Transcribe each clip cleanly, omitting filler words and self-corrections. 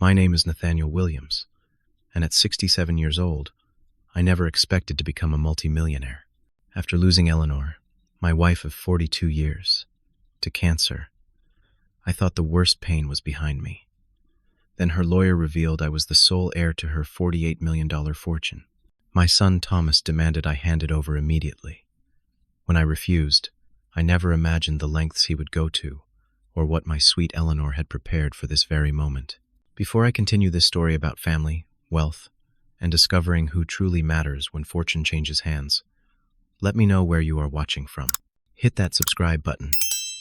My name is Nathaniel Williams, and at 67 years old, I never expected to become a multimillionaire. After losing Eleanor, my wife of 42 years, to cancer, I thought the worst pain was behind me. Then her lawyer revealed I was the sole heir to her $48 million fortune. My son Thomas demanded I hand it over immediately. When I refused, I never imagined the lengths he would go to, or what my sweet Eleanor had prepared for this very moment. Before I continue this story about family, wealth, and discovering who truly matters when fortune changes hands, let me know where you are watching from. Hit that subscribe button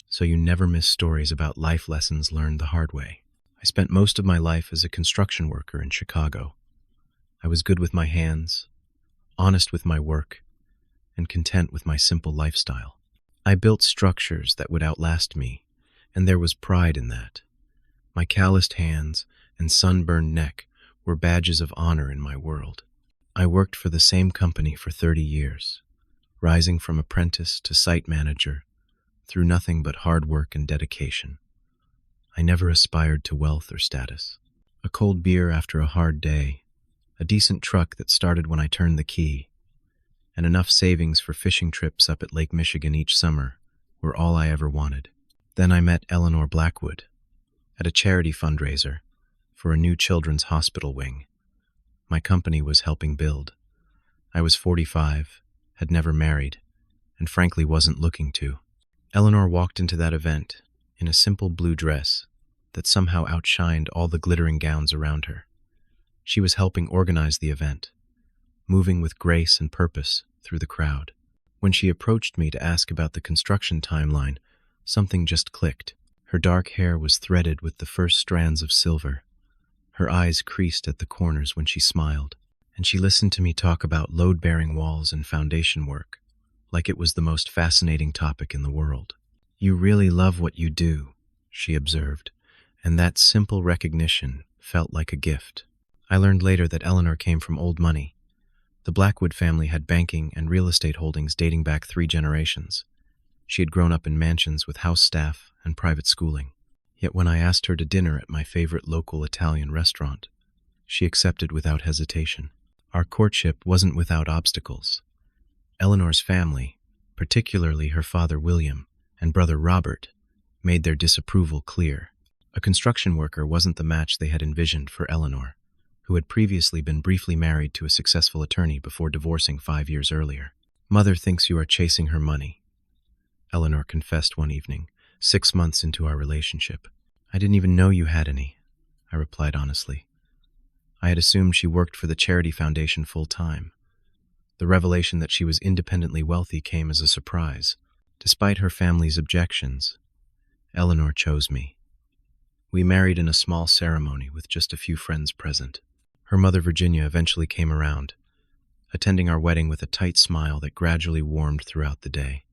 so you never miss stories about life lessons learned the hard way. I spent most of my life as a construction worker in Chicago. I was good with my hands, honest with my work, and content with my simple lifestyle. I built structures that would outlast me, and there was pride in that. My calloused hands and sunburned neck were badges of honor in my world. I worked for the same company for 30 years, rising from apprentice to site manager through nothing but hard work and dedication. I never aspired to wealth or status. A cold beer after a hard day, a decent truck that started when I turned the key, and enough savings for fishing trips up at Lake Michigan each summer were all I ever wanted. Then I met Eleanor Blackwood at a charity fundraiser for a new children's hospital wing my company was helping build. I was 45, had never married, and frankly wasn't looking to. Eleanor walked into that event in a simple blue dress that somehow outshined all the glittering gowns around her. She was helping organize the event, moving with grace and purpose through the crowd. When she approached me to ask about the construction timeline, something just clicked. Her dark hair was threaded with the first strands of silver. Her eyes creased at the corners when she smiled, and she listened to me talk about load-bearing walls and foundation work, like it was the most fascinating topic in the world. "You really love what you do," she observed, and that simple recognition felt like a gift. I learned later that Eleanor came from old money. The Blackwood family had banking and real estate holdings dating back 3 generations. She had grown up in mansions with house staff and private schooling. Yet when I asked her to dinner at my favorite local Italian restaurant, she accepted without hesitation. Our courtship wasn't without obstacles. Eleanor's family, particularly her father William and brother Robert, made their disapproval clear. A construction worker wasn't the match they had envisioned for Eleanor, who had previously been briefly married to a successful attorney before divorcing 5 years earlier. "Mother thinks you are chasing her money," Eleanor confessed one evening, 6 months into our relationship. "I didn't even know you had any," I replied honestly. I had assumed she worked for the charity foundation full-time. The revelation that she was independently wealthy came as a surprise. Despite her family's objections, Eleanor chose me. We married in a small ceremony with just a few friends present. Her mother Virginia eventually came around, attending our wedding with a tight smile that gradually warmed throughout the day.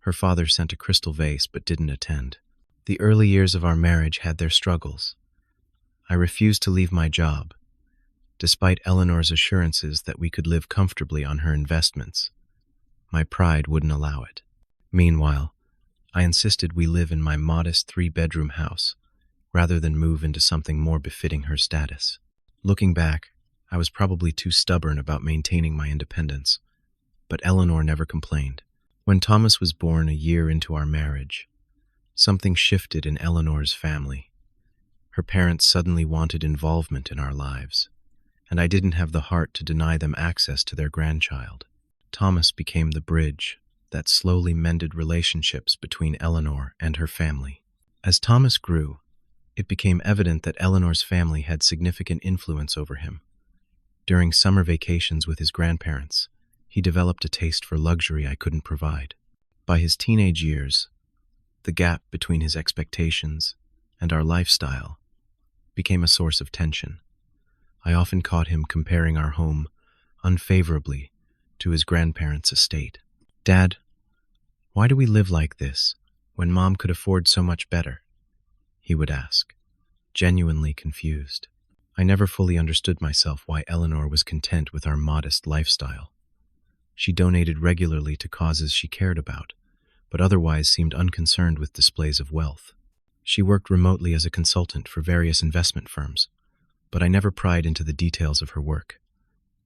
Her father sent a crystal vase but didn't attend. The early years of our marriage had their struggles. I refused to leave my job, despite Eleanor's assurances that we could live comfortably on her investments. My pride wouldn't allow it. Meanwhile, I insisted we live in my modest 3-bedroom house, rather than move into something more befitting her status. Looking back, I was probably too stubborn about maintaining my independence, but Eleanor never complained. When Thomas was born a year into our marriage, something shifted in Eleanor's family. Her parents suddenly wanted involvement in our lives, and I didn't have the heart to deny them access to their grandchild. Thomas became the bridge that slowly mended relationships between Eleanor and her family. As Thomas grew, it became evident that Eleanor's family had significant influence over him. During summer vacations with his grandparents, he developed a taste for luxury I couldn't provide. By his teenage years, the gap between his expectations and our lifestyle became a source of tension. I often caught him comparing our home unfavorably to his grandparents' estate. "Dad, why do we live like this when Mom could afford so much better?" he would ask, genuinely confused. I never fully understood myself why Eleanor was content with our modest lifestyle. She donated regularly to causes she cared about, but otherwise seemed unconcerned with displays of wealth. She worked remotely as a consultant for various investment firms, but I never pried into the details of her work.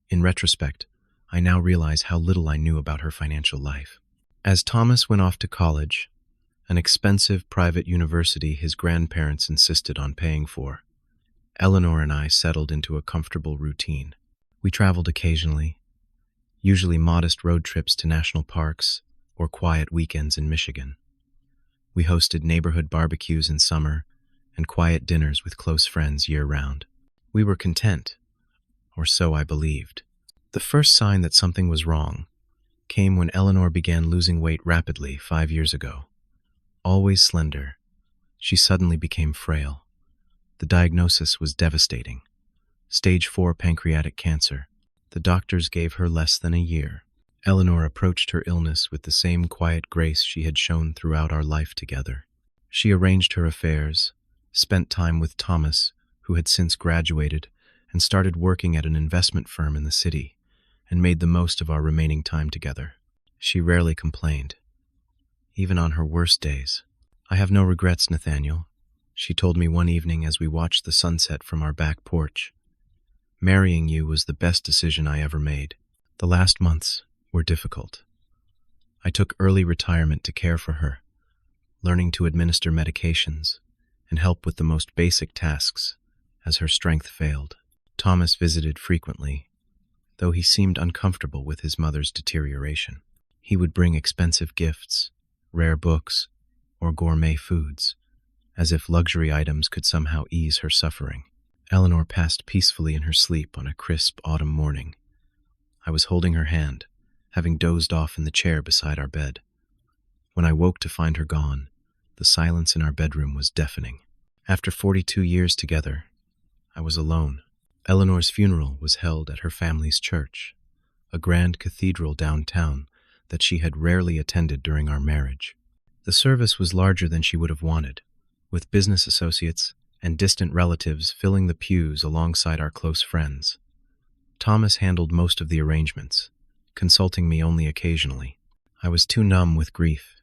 In retrospect, I now realize how little I knew about her financial life. As Thomas went off to college, an expensive private university his grandparents insisted on paying for, Eleanor and I settled into a comfortable routine. We traveled occasionally, usually modest road trips to national parks or quiet weekends in Michigan. We hosted neighborhood barbecues in summer and quiet dinners with close friends year-round. We were content, or so I believed. The first sign that something was wrong came when Eleanor began losing weight rapidly 5 years ago. Always slender, she suddenly became frail. The diagnosis was devastating. Stage 4 pancreatic cancer. The doctors gave her less than a year. Eleanor approached her illness with the same quiet grace she had shown throughout our life together. She arranged her affairs, spent time with Thomas, who had since graduated, and started working at an investment firm in the city, and made the most of our remaining time together. She rarely complained, even on her worst days. "I have no regrets, Nathaniel," she told me one evening as we watched the sunset from our back porch. "Marrying you was the best decision I ever made." The last months were difficult. I took early retirement to care for her, learning to administer medications and help with the most basic tasks as her strength failed. Thomas visited frequently, though he seemed uncomfortable with his mother's deterioration. He would bring expensive gifts, rare books, or gourmet foods, as if luxury items could somehow ease her suffering. Eleanor passed peacefully in her sleep on a crisp autumn morning. I was holding her hand, having dozed off in the chair beside our bed. When I woke to find her gone, the silence in our bedroom was deafening. After 42 years together, I was alone. Eleanor's funeral was held at her family's church, a grand cathedral downtown that she had rarely attended during our marriage. The service was larger than she would have wanted, with business associates and distant relatives filling the pews alongside our close friends. Thomas handled most of the arrangements, consulting me only occasionally. I was too numb with grief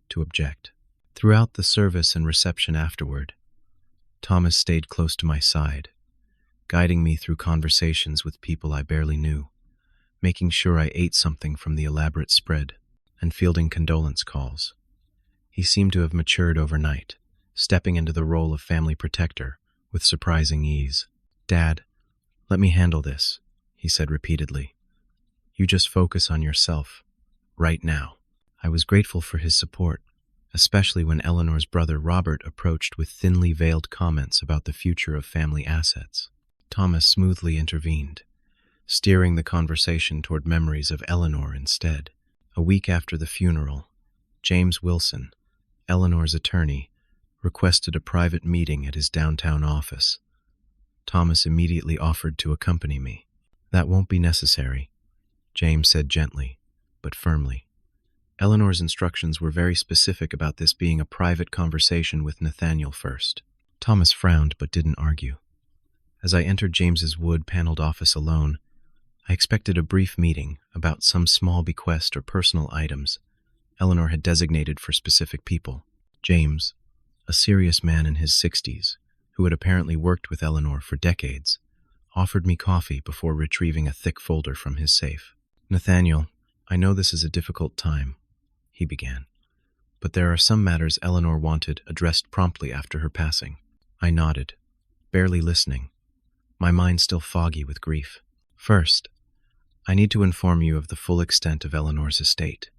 to object. Throughout the service and reception afterward, Thomas stayed close to my side, guiding me through conversations with people I barely knew, making sure I ate something from the elaborate spread, and fielding condolence calls. He seemed to have matured overnight, stepping into the role of family protector with surprising ease. "Dad, let me handle this," he said repeatedly. "You just focus on yourself, right now." I was grateful for his support, especially when Eleanor's brother Robert approached with thinly veiled comments about the future of family assets. Thomas smoothly intervened, steering the conversation toward memories of Eleanor instead. A week after the funeral, James Wilson, Eleanor's attorney, requested a private meeting at his downtown office. Thomas immediately offered to accompany me. "That won't be necessary," James said gently, but firmly. Eleanor's instructions were very specific about this being a private conversation with Nathaniel first. Thomas frowned but didn't argue. As I entered James's wood-paneled office alone, I expected a brief meeting about some small bequest or personal items Eleanor had designated for specific people. James, a serious man in his 60s, who had apparently worked with Eleanor for decades, offered me coffee before retrieving a thick folder from his safe. "Nathaniel, I know this is a difficult time," he began, "but there are some matters Eleanor wanted addressed promptly after her passing." I nodded, barely listening, my mind still foggy with grief. "First, I need to inform you of the full extent of Eleanor's estate,"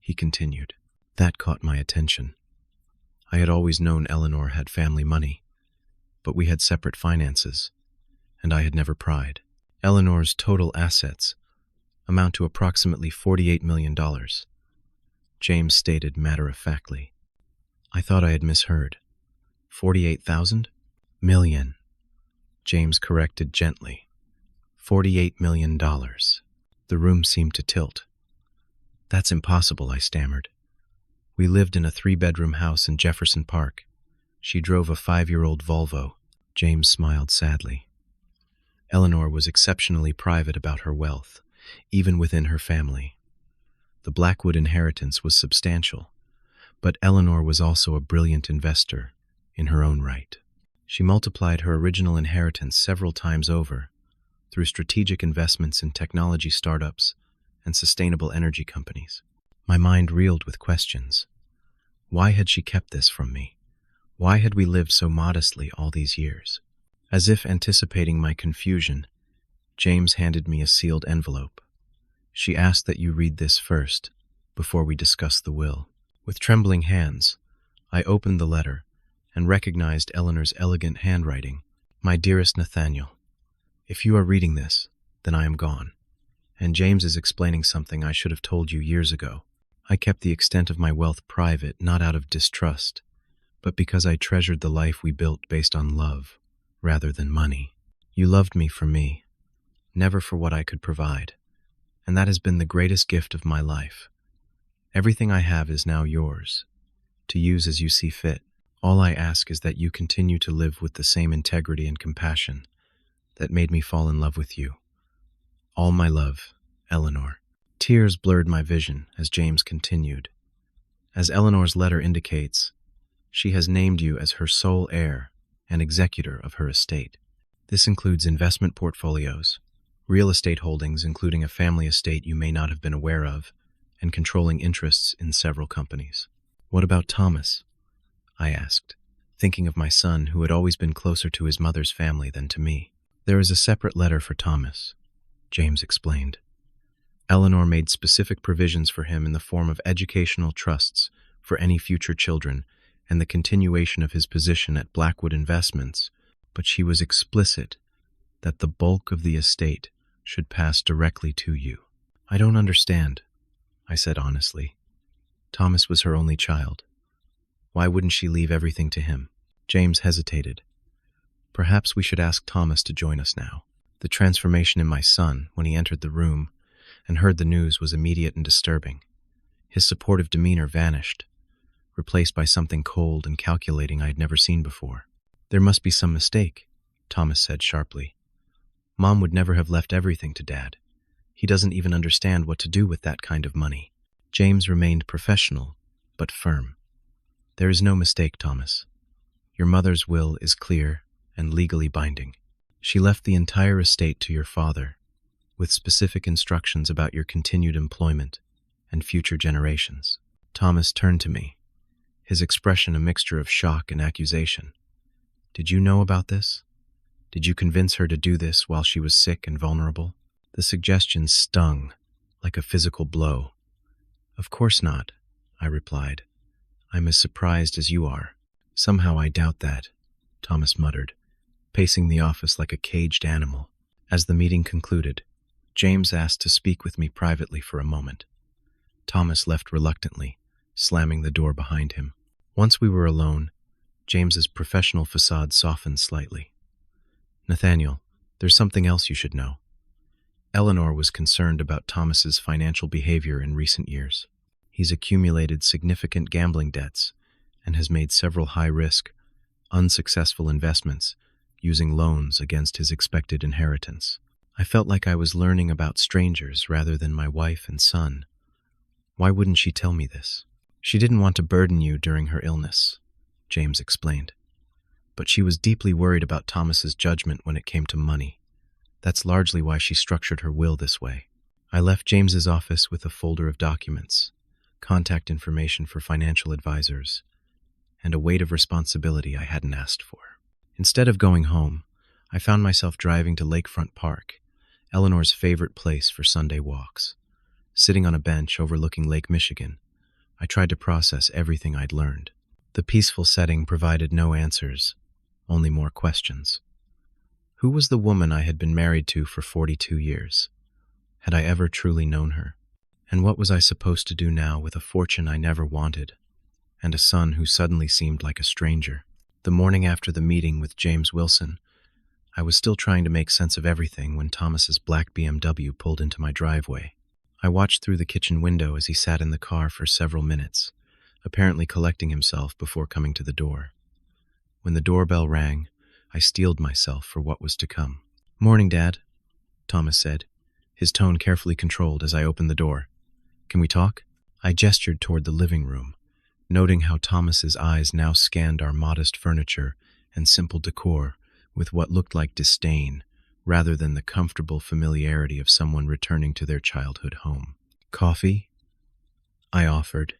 he continued. That caught my attention. I had always known Eleanor had family money, but we had separate finances, and I had never pried. Eleanor's total assets amount to approximately $48 million, James stated matter-of-factly. I thought I had misheard. 48,000? Million, James corrected gently. $48 million. The room seemed to tilt. "That's impossible," I stammered. "We lived in a 3-bedroom house in Jefferson Park. She drove a 5-year-old Volvo." James smiled sadly. Eleanor was exceptionally private about her wealth, even within her family. The Blackwood inheritance was substantial, but Eleanor was also a brilliant investor in her own right. She multiplied her original inheritance several times over through strategic investments in technology startups and sustainable energy companies. My mind reeled with questions. Why had she kept this from me? Why had we lived so modestly all these years? As if anticipating my confusion, James handed me a sealed envelope. She asked that you read this first, before we discuss the will. With trembling hands, I opened the letter and recognized Eleanor's elegant handwriting. My dearest Nathaniel, if you are reading this, then I am gone. And James is explaining something I should have told you years ago. I kept the extent of my wealth private, not out of distrust, but because I treasured the life we built based on love, rather than money. You loved me for me, never for what I could provide, and that has been the greatest gift of my life. Everything I have is now yours, to use as you see fit. All I ask is that you continue to live with the same integrity and compassion that made me fall in love with you. All my love, Eleanor. Tears blurred my vision as James continued. As Eleanor's letter indicates, she has named you as her sole heir and executor of her estate. This includes investment portfolios, real estate holdings including a family estate you may not have been aware of, and controlling interests in several companies. What about Thomas? I asked, thinking of my son who had always been closer to his mother's family than to me. There is a separate letter for Thomas, James explained. Eleanor made specific provisions for him in the form of educational trusts for any future children and the continuation of his position at Blackwood Investments, but she was explicit that the bulk of the estate should pass directly to you. I don't understand, I said honestly. Thomas was her only child. Why wouldn't she leave everything to him? James hesitated. Perhaps we should ask Thomas to join us now. The transformation in my son when he entered the room and heard the news was immediate and disturbing. His supportive demeanor vanished, replaced by something cold and calculating I had never seen before. There must be some mistake, Thomas said sharply. Mom would never have left everything to Dad. He doesn't even understand what to do with that kind of money. James remained professional, but firm. There is no mistake, Thomas. Your mother's will is clear and legally binding. She left the entire estate to your father, with specific instructions about your continued employment and future generations. Thomas turned to me, his expression a mixture of shock and accusation. Did you know about this? Did you convince her to do this while she was sick and vulnerable? The suggestion stung like a physical blow. Of course not, I replied. I'm as surprised as you are. Somehow I doubt that, Thomas muttered, pacing the office like a caged animal. As the meeting concluded, James asked to speak with me privately for a moment. Thomas left reluctantly, slamming the door behind him. Once we were alone, James's professional facade softened slightly. Nathaniel, there's something else you should know. Eleanor was concerned about Thomas's financial behavior in recent years. He's accumulated significant gambling debts and has made several high-risk, unsuccessful investments using loans against his expected inheritance. I felt like I was learning about strangers rather than my wife and son. Why wouldn't she tell me this? She didn't want to burden you during her illness, James explained. But she was deeply worried about Thomas's judgment when it came to money. That's largely why she structured her will this way. I left James's office with a folder of documents, contact information for financial advisors, and a weight of responsibility I hadn't asked for. Instead of going home, I found myself driving to Lakefront Park, Eleanor's favorite place for Sunday walks. Sitting on a bench overlooking Lake Michigan, I tried to process everything I'd learned. The peaceful setting provided no answers, only more questions. Who was the woman I had been married to for 42 years? Had I ever truly known her? And what was I supposed to do now with a fortune I never wanted, and a son who suddenly seemed like a stranger? The morning after the meeting with James Wilson, I was still trying to make sense of everything when Thomas's black BMW pulled into my driveway. I watched through the kitchen window as he sat in the car for several minutes, apparently collecting himself before coming to the door. When the doorbell rang, I steeled myself for what was to come. "Morning, Dad," Thomas said, his tone carefully controlled as I opened the door. "Can we talk?" I gestured toward the living room, noting how Thomas's eyes now scanned our modest furniture and simple decor with what looked like disdain rather than the comfortable familiarity of someone returning to their childhood home. "Coffee?" I offered.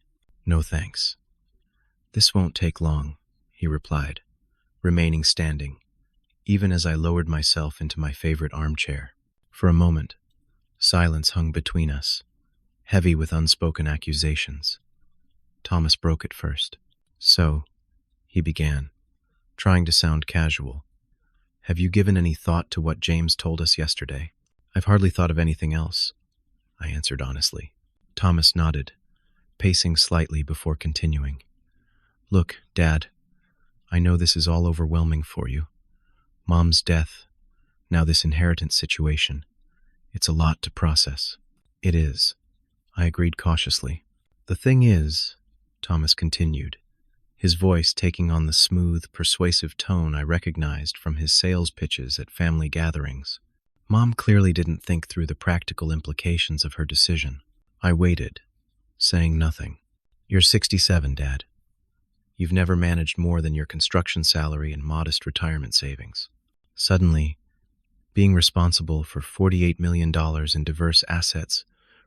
"No thanks." "This won't take long," he replied, remaining standing, even as I lowered myself into my favorite armchair. For a moment, silence hung between us, heavy with unspoken accusations. Thomas broke it first. "So," he began, trying to sound casual, "have you given any thought to what James told us yesterday?" "I've hardly thought of anything else," I answered honestly. Thomas nodded, pacing slightly before continuing. "Look, Dad, I know this is all overwhelming for you. Mom's death, now this inheritance situation. It's a lot to process." "It is," I agreed cautiously. "The thing is," Thomas continued, his voice taking on the smooth, persuasive tone I recognized from his sales pitches at family gatherings, "Mom clearly didn't think through the practical implications of her decision." I waited, saying nothing. "You're 67, Dad. You've never managed more than your construction salary and modest retirement savings. Suddenly, being responsible for $48 million in diverse assets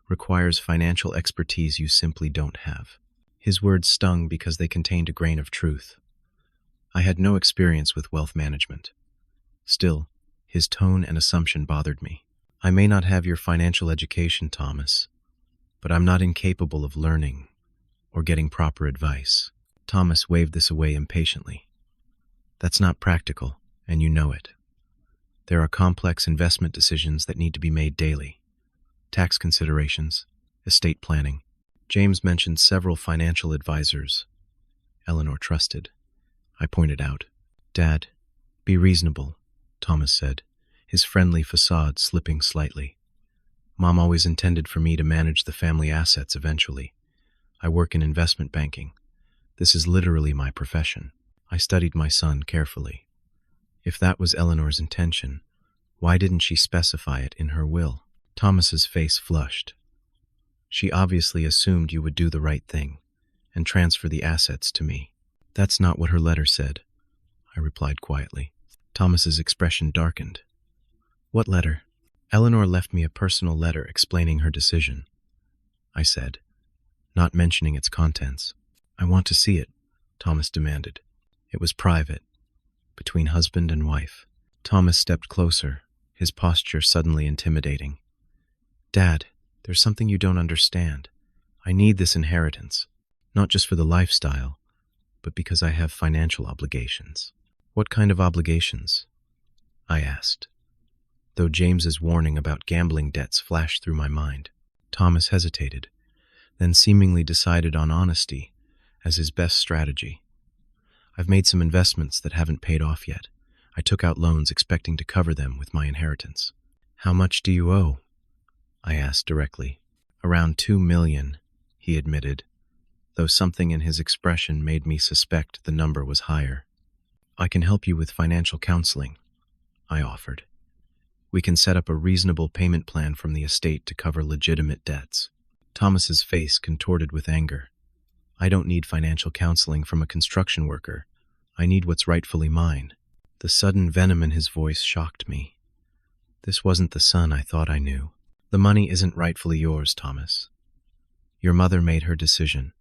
requires financial expertise you simply don't have." His words stung because they contained a grain of truth. I had no experience with wealth management. Still, his tone and assumption bothered me. "I may not have your financial education, Thomas, but I'm not incapable of learning or getting proper advice." Thomas waved this away impatiently. "That's not practical, and you know it. There are complex investment decisions that need to be made daily. Tax considerations, estate planning." James mentioned several financial advisors Eleanor trusted. I pointed out. "Dad, be reasonable," Thomas said, his friendly facade slipping slightly. "Mom always intended for me to manage the family assets eventually. I work in investment banking. This is literally my profession." I studied my son carefully. If that was Eleanor's intention, why didn't she specify it in her will? Thomas's face flushed. "She obviously assumed you would do the right thing and transfer the assets to me." "That's not what her letter said," I replied quietly. Thomas's expression darkened. "What letter?" "Eleanor left me a personal letter explaining her decision," I said, not mentioning its contents. "I want to see it," Thomas demanded. "It was private, between husband and wife." Thomas stepped closer, his posture suddenly intimidating. "Dad, there's something you don't understand. I need this inheritance, not just for the lifestyle, but because I have financial obligations." "What kind of obligations?" I asked, though James's warning about gambling debts flashed through my mind. Thomas hesitated, then seemingly decided on honesty as his best strategy. "I've made some investments that haven't paid off yet. I took out loans expecting to cover them with my inheritance." "How much do you owe?" I asked directly. "Around $2 million, he admitted, though something in his expression made me suspect the number was higher. "I can help you with financial counseling," I offered. "We can set up a reasonable payment plan from the estate to cover legitimate debts." Thomas's face contorted with anger. "I don't need financial counseling from a construction worker. I need what's rightfully mine." The sudden venom in his voice shocked me. This wasn't the son I thought I knew. "The money isn't rightfully yours, Thomas. Your mother made her decision,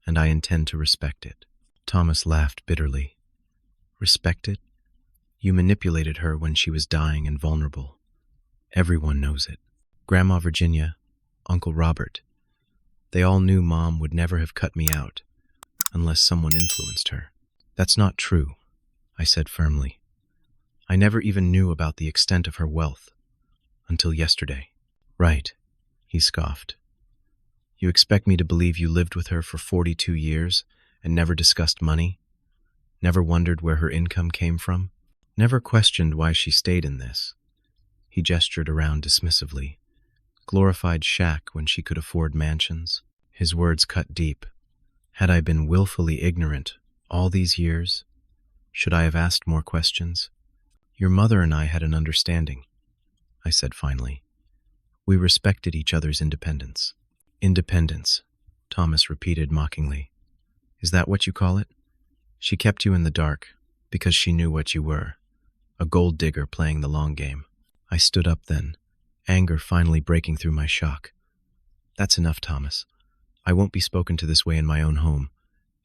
and I intend to respect it." Thomas laughed bitterly. "Respect it? You manipulated her when she was dying and vulnerable. Everyone knows it. Grandma Virginia, Uncle Robert, they all knew Mom would never have cut me out unless someone influenced her." "That's not true," I said firmly. "I never even knew about the extent of her wealth until yesterday." "Right," he scoffed. "You expect me to believe you lived with her for 42 years and never discussed money? Never wondered where her income came from? Never questioned why she stayed in this?" He gestured around dismissively. "Glorified shack when she could afford mansions?" His words cut deep. Had I been willfully ignorant all these years? Should I have asked more questions? "Your mother and I had an understanding," I said finally. "We respected each other's independence." "Independence," Thomas repeated mockingly. Is that what you call it? She kept you in the dark because she knew what you were, a gold digger playing the long game. I stood up then, anger finally breaking through my shock. That's enough, Thomas. I won't be spoken to this way in my own home,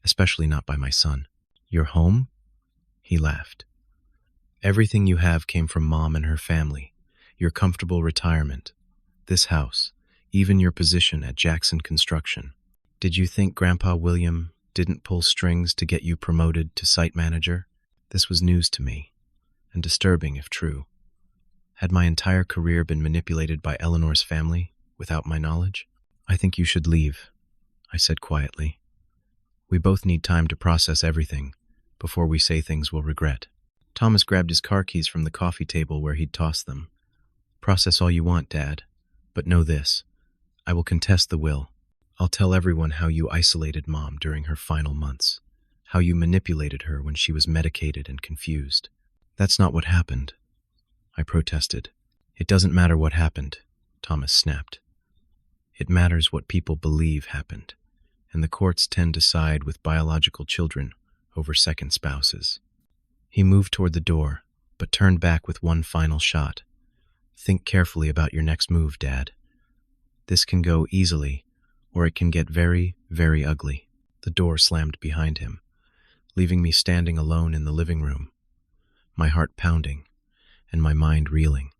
especially not by my son. Your home? He laughed. Everything you have came from Mom and her family, your comfortable retirement, this house, even your position at Jackson Construction. Did you think Grandpa William didn't pull strings to get you promoted to site manager? This was news to me, and disturbing if true. Had my entire career been manipulated by Eleanor's family without my knowledge? I think you should leave, I said quietly. We both need time to process everything before we say things we'll regret. Thomas grabbed his car keys from the coffee table where he'd tossed them. Process all you want, Dad, but know this. I will contest the will. I'll tell everyone how you isolated Mom during her final months, how you manipulated her when she was medicated and confused. That's not what happened, I protested. It doesn't matter what happened, Thomas snapped. It matters what people believe happened, and the courts tend to side with biological children over second spouses. He moved toward the door, but turned back with one final shot. Think carefully about your next move, Dad. This can go easily, or it can get very, very ugly. The door slammed behind him, leaving me standing alone in the living room, my heart pounding and my mind reeling.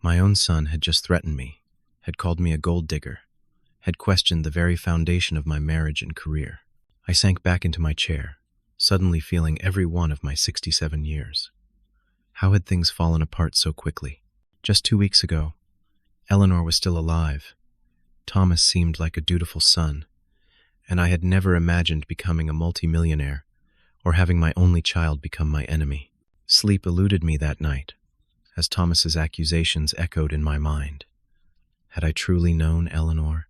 My own son had just threatened me, had called me a gold digger, had questioned the very foundation of my marriage and career. I sank back into my chair, suddenly feeling every one of my 67 years. How had things fallen apart so quickly? Just 2 weeks ago, Eleanor was still alive. Thomas seemed like a dutiful son, and I had never imagined becoming a multimillionaire or having my only child become my enemy. Sleep eluded me that night, as Thomas's accusations echoed in my mind. Had I truly known Eleanor?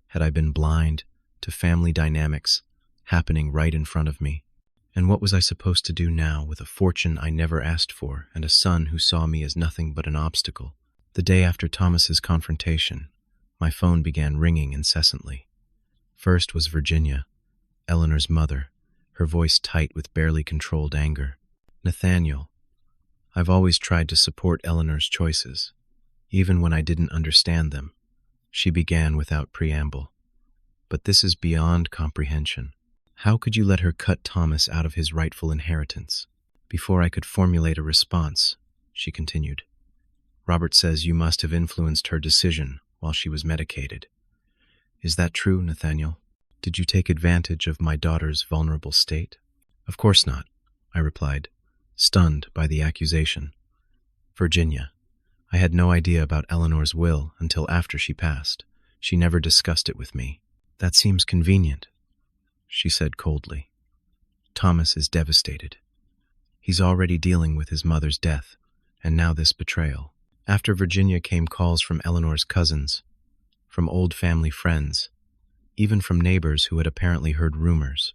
Had I been blind to family dynamics happening right in front of me? And what was I supposed to do now with a fortune I never asked for and a son who saw me as nothing but an obstacle? The day after Thomas's confrontation, my phone began ringing incessantly. First was Virginia, Eleanor's mother, her voice tight with barely controlled anger. Nathaniel, I've always tried to support Eleanor's choices, even when I didn't understand them, she began without preamble. But this is beyond comprehension. How could you let her cut Thomas out of his rightful inheritance? Before I could formulate a response, she continued. Robert says you must have influenced her decision while she was medicated. Is that true, Nathaniel? Did you take advantage of my daughter's vulnerable state? Of course not, I replied, stunned by the accusation. Virginia, I had no idea about Eleanor's will until after she passed. She never discussed it with me. That seems convenient, she said coldly. Thomas is devastated. He's already dealing with his mother's death, and now this betrayal. After Virginia came calls from Eleanor's cousins, from old family friends, even from neighbors who had apparently heard rumors.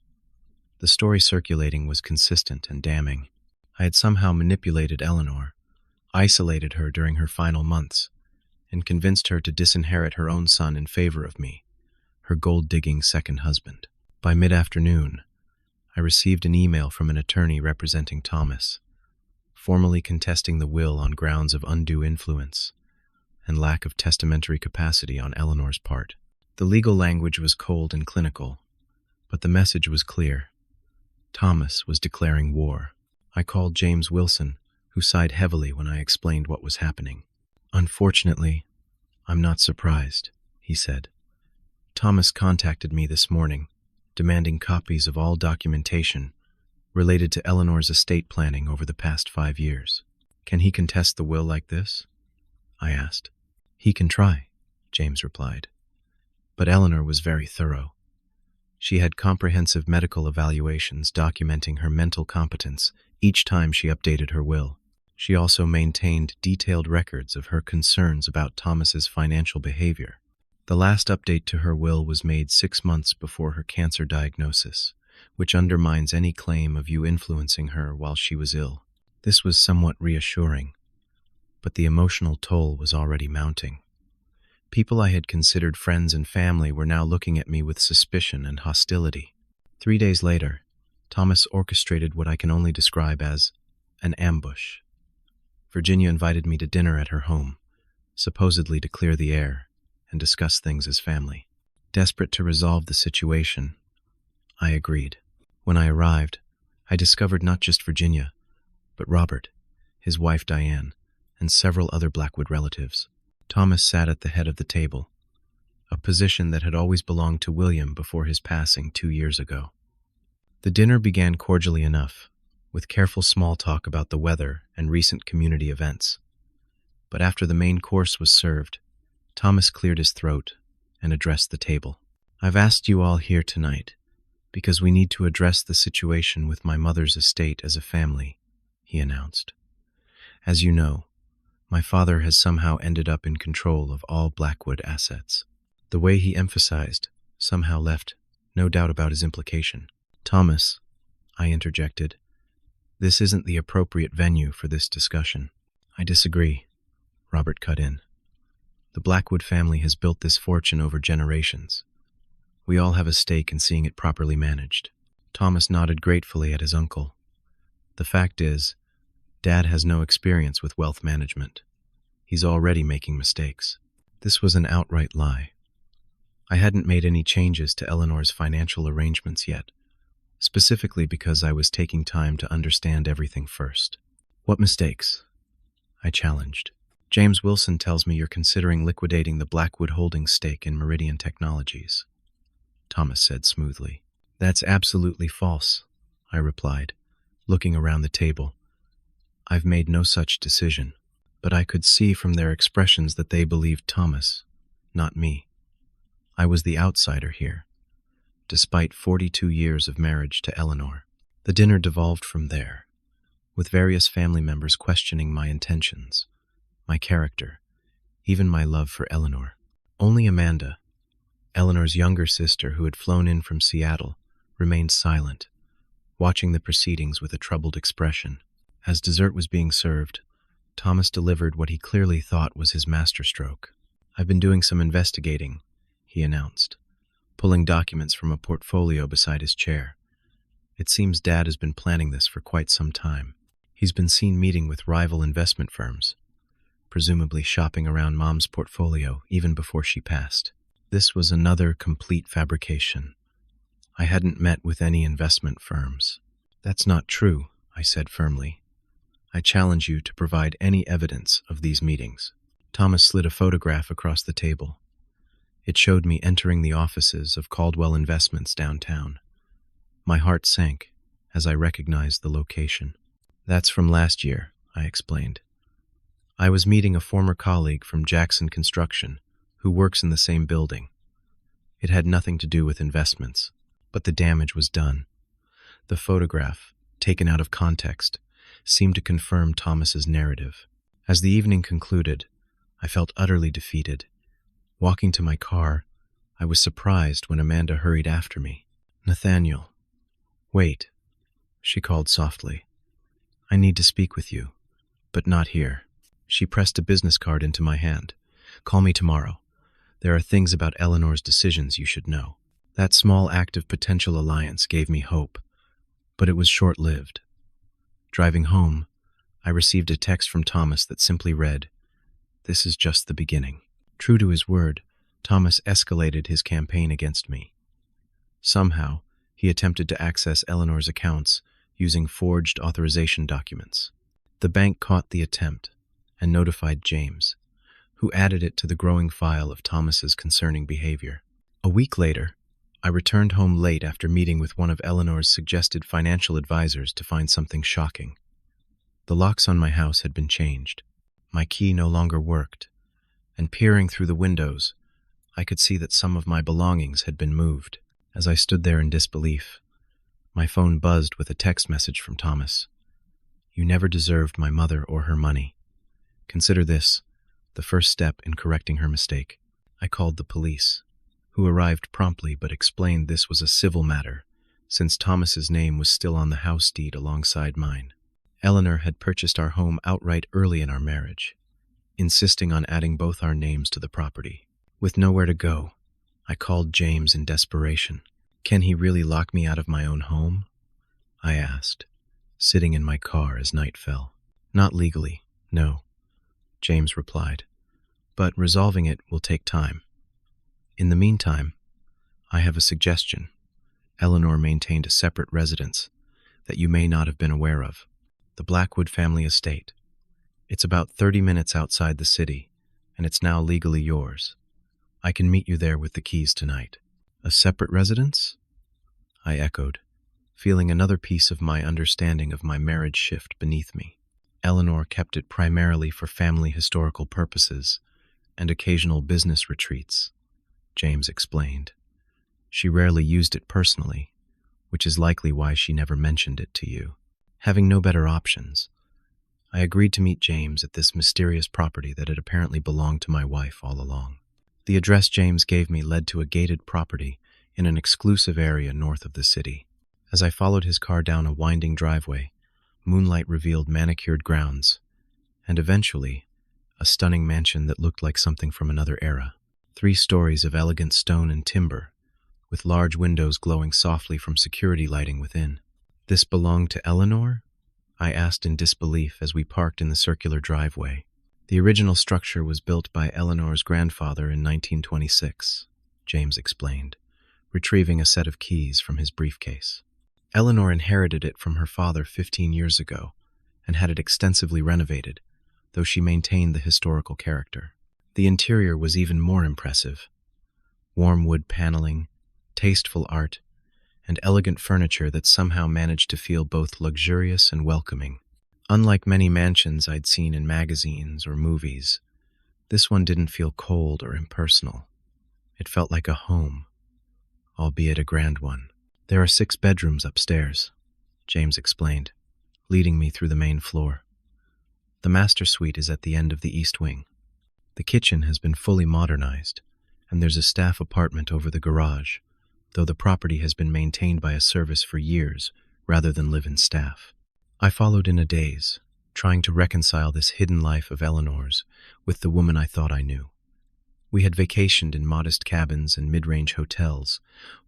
The story circulating was consistent and damning. I had somehow manipulated Eleanor, isolated her during her final months, and convinced her to disinherit her own son in favor of me, her gold-digging second husband. By mid-afternoon, I received an email from an attorney representing Thomas, formally contesting the will on grounds of undue influence and lack of testamentary capacity on Eleanor's part. The legal language was cold and clinical, but the message was clear. Thomas was declaring war. I called James Wilson, who sighed heavily when I explained what was happening. Unfortunately, I'm not surprised, he said. Thomas contacted me this morning, demanding copies of all documentation related to Eleanor's estate planning over the past 5 years. Can he contest the will like this? I asked. He can try, James replied. But Eleanor was very thorough. She had comprehensive medical evaluations documenting her mental competence each time she updated her will. She also maintained detailed records of her concerns about Thomas's financial behavior. The last update to her will was made 6 months before her cancer diagnosis, which undermines any claim of you influencing her while she was ill. This was somewhat reassuring, but the emotional toll was already mounting. People I had considered friends and family were now looking at me with suspicion and hostility. 3 days later, Thomas orchestrated what I can only describe as an ambush. Virginia invited me to dinner at her home, supposedly to clear the air and discuss things as family. Desperate to resolve the situation, I agreed. When I arrived, I discovered not just Virginia, but Robert, his wife Diane, and several other Blackwood relatives. Thomas sat at the head of the table, a position that had always belonged to William before his passing 2 years ago. The dinner began cordially enough, with careful small talk about the weather and recent community events. But after the main course was served, Thomas cleared his throat and addressed the table. "I've asked you all here tonight because we need to address the situation with my mother's estate as a family," he announced. "As you know, my father has somehow ended up in control of all Blackwood assets." The way he emphasized somehow left no doubt about his implication. "Thomas," I interjected, "this isn't the appropriate venue for this discussion." "I disagree," Robert cut in. "The Blackwood family has built this fortune over generations. We all have a stake in seeing it properly managed." Thomas nodded gratefully at his uncle. "The fact is, Dad has no experience with wealth management. He's already making mistakes." This was an outright lie. I hadn't made any changes to Eleanor's financial arrangements yet, specifically because I was taking time to understand everything first. "What mistakes?" I challenged. "James Wilson tells me you're considering liquidating the Blackwood Holdings stake in Meridian Technologies," Thomas said smoothly. "That's absolutely false," I replied, looking around the table. "I've made no such decision." But I could see from their expressions that they believed Thomas, not me. I was the outsider here, despite 42 years of marriage to Eleanor. The dinner devolved from there, with various family members questioning my intentions, my character, even my love for Eleanor. Only Amanda, Eleanor's younger sister who had flown in from Seattle, remained silent, watching the proceedings with a troubled expression. As dessert was being served, Thomas delivered what he clearly thought was his masterstroke. "I've been doing some investigating," he announced, pulling documents from a portfolio beside his chair. "It seems Dad has been planning this for quite some time. He's been seen meeting with rival investment firms, presumably shopping around Mom's portfolio even before she passed." This was another complete fabrication. I hadn't met with any investment firms. "That's not true," I said firmly. "I challenge you to provide any evidence of these meetings." Thomas slid a photograph across the table. It showed me entering the offices of Caldwell Investments downtown. My heart sank as I recognized the location. "That's from last year," I explained. "I was meeting a former colleague from Jackson Construction who works in the same building. It had nothing to do with investments, but the damage was done." The photograph, taken out of context, seemed to confirm Thomas's narrative. As the evening concluded, I felt utterly defeated. Walking to my car, I was surprised when Amanda hurried after me. "Nathaniel, wait," she called softly. "I need to speak with you, but not here." She pressed a business card into my hand. "Call me tomorrow. There are things about Eleanor's decisions you should know." That small act of potential alliance gave me hope, but it was short-lived. Driving home, I received a text from Thomas that simply read, "This is just the beginning." True to his word, Thomas escalated his campaign against me. Somehow, he attempted to access Eleanor's accounts using forged authorization documents. The bank caught the attempt and notified James, who added it to the growing file of Thomas's concerning behavior. A week later, I returned home late after meeting with one of Eleanor's suggested financial advisors to find something shocking. The locks on my house had been changed. My key no longer worked, and peering through the windows, I could see that some of my belongings had been moved. As I stood there in disbelief, my phone buzzed with a text message from Thomas. "You never deserved my mother or her money. Consider this the first step in correcting her mistake." I called the police, who arrived promptly but explained this was a civil matter, since Thomas's name was still on the house deed alongside mine. Eleanor had purchased our home outright early in our marriage, insisting on adding both our names to the property. With nowhere to go, I called James in desperation. Can he really lock me out of my own home? I asked, sitting in my car as night fell. Not legally, no, James replied, but resolving it will take time. In the meantime, I have a suggestion. Eleanor maintained a separate residence that you may not have been aware of, the Blackwood family estate. It's about 30 minutes outside the city, and it's now legally yours. I can meet you there with the keys tonight. A separate residence? I echoed, feeling another piece of my understanding of my marriage shift beneath me. Eleanor kept it primarily for family historical purposes and occasional business retreats, James explained. She rarely used it personally, which is likely why she never mentioned it to you. Having no better options, I agreed to meet James at this mysterious property that had apparently belonged to my wife all along. The address James gave me led to a gated property in an exclusive area north of the city. As I followed his car down a winding driveway, moonlight revealed manicured grounds, and eventually, a stunning mansion that looked like something from another era. 3 stories of elegant stone and timber, with large windows glowing softly from security lighting within. This belonged to Eleanor? I asked in disbelief as we parked in the circular driveway. The original structure was built by Eleanor's grandfather in 1926, James explained, retrieving a set of keys from his briefcase. Eleanor inherited it from her father 15 years ago and had it extensively renovated, though she maintained the historical character. The interior was even more impressive. Warm wood paneling, tasteful art, and elegant furniture that somehow managed to feel both luxurious and welcoming. Unlike many mansions I'd seen in magazines or movies, this one didn't feel cold or impersonal. It felt like a home, albeit a grand one. There are 6 bedrooms upstairs, James explained, leading me through the main floor. The master suite is at the end of the east wing. The kitchen has been fully modernized, and there's a staff apartment over the garage, though the property has been maintained by a service for years rather than live-in staff. I followed in a daze, trying to reconcile this hidden life of Eleanor's with the woman I thought I knew. We had vacationed in modest cabins and mid-range hotels,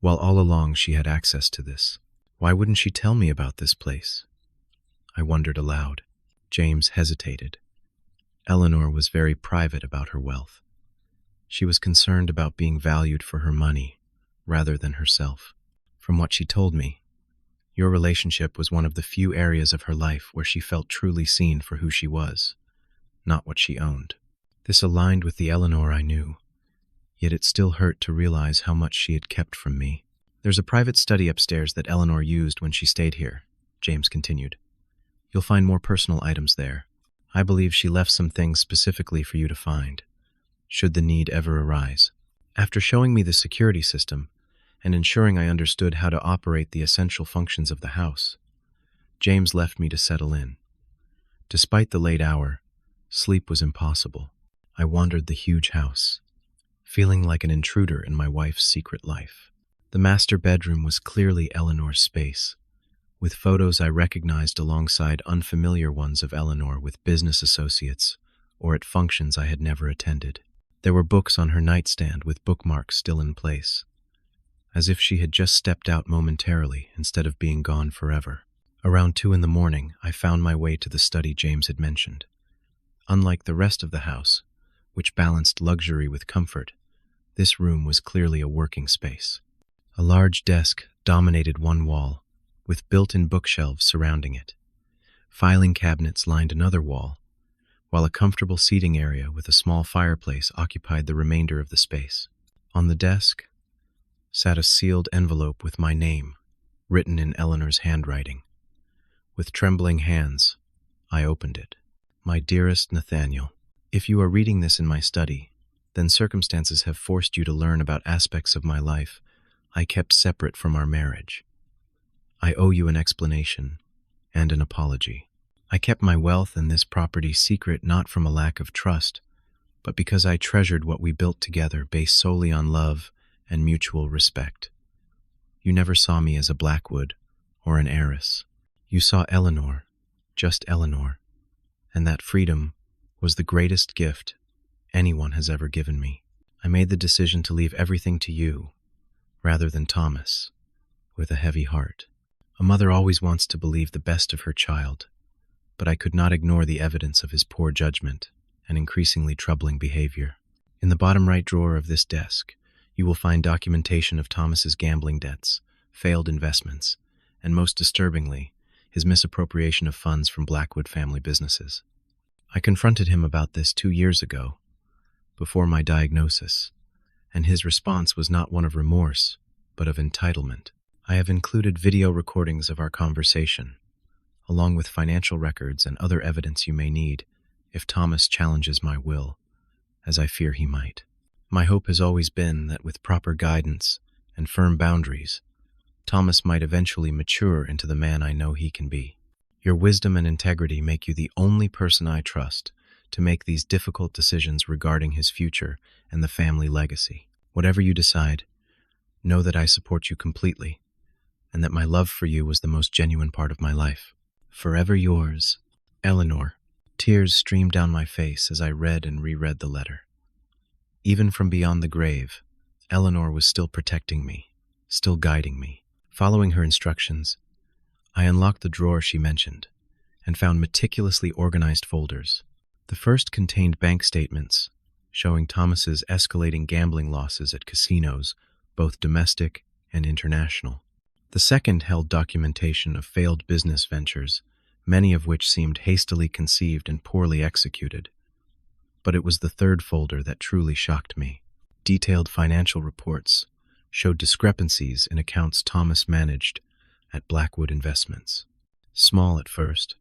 while all along she had access to this. Why wouldn't she tell me about this place? I wondered aloud. James hesitated. Eleanor was very private about her wealth. She was concerned about being valued for her money, rather than herself. From what she told me, your relationship was one of the few areas of her life where she felt truly seen for who she was, not what she owned. This aligned with the Eleanor I knew, yet it still hurt to realize how much she had kept from me. There's a private study upstairs that Eleanor used when she stayed here, James continued. You'll find more personal items there. I believe she left some things specifically for you to find, should the need ever arise. After showing me the security system and ensuring I understood how to operate the essential functions of the house, James left me to settle in. Despite the late hour, sleep was impossible. I wandered the huge house, feeling like an intruder in my wife's secret life. The master bedroom was clearly Eleanor's space, with photos I recognized alongside unfamiliar ones of Eleanor with business associates or at functions I had never attended. There were books on her nightstand with bookmarks still in place, as if she had just stepped out momentarily instead of being gone forever. Around 2 a.m, I found my way to the study James had mentioned. Unlike the rest of the house, which balanced luxury with comfort, this room was clearly a working space. A large desk dominated one wall, with built-in bookshelves surrounding it. Filing cabinets lined another wall, while a comfortable seating area with a small fireplace occupied the remainder of the space. On the desk sat a sealed envelope with my name, written in Eleanor's handwriting. With trembling hands, I opened it. My dearest Nathaniel, if you are reading this in my study, then circumstances have forced you to learn about aspects of my life I kept separate from our marriage. I owe you an explanation and an apology. I kept my wealth and this property secret not from a lack of trust, but because I treasured what we built together based solely on love and mutual respect. You never saw me as a Blackwood or an heiress. You saw Eleanor, just Eleanor, and that freedom was the greatest gift anyone has ever given me. I made the decision to leave everything to you, rather than Thomas, with a heavy heart. A mother always wants to believe the best of her child, but I could not ignore the evidence of his poor judgment and increasingly troubling behavior. In the bottom right drawer of this desk, you will find documentation of Thomas's gambling debts, failed investments, and most disturbingly, his misappropriation of funds from Blackwood family businesses. I confronted him about this 2 years ago, before my diagnosis, and his response was not one of remorse, but of entitlement. I have included video recordings of our conversation, along with financial records and other evidence you may need if Thomas challenges my will, as I fear he might. My hope has always been that with proper guidance and firm boundaries, Thomas might eventually mature into the man I know he can be. Your wisdom and integrity make you the only person I trust to make these difficult decisions regarding his future and the family legacy. Whatever you decide, know that I support you completely, and that my love for you was the most genuine part of my life. Forever yours, Eleanor. Tears streamed down my face as I read and reread the letter. Even from beyond the grave, Eleanor was still protecting me, still guiding me. Following her instructions, I unlocked the drawer she mentioned and found meticulously organized folders. The first contained bank statements showing Thomas's escalating gambling losses at casinos, both domestic and international. The second held documentation of failed business ventures, many of which seemed hastily conceived and poorly executed. But it was the third folder that truly shocked me. Detailed financial reports showed discrepancies in accounts Thomas managed at Blackwood Investments. Small at first,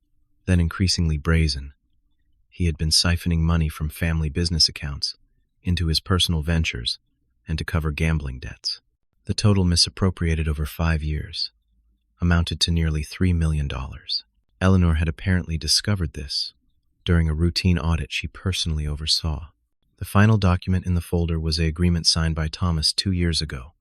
then increasingly brazen, he had been siphoning money from family business accounts into his personal ventures and to cover gambling debts. The total misappropriated over 5 years amounted to nearly $3 million. Eleanor had apparently discovered this during a routine audit she personally oversaw. The final document in the folder was an agreement signed by Thomas 2 years ago,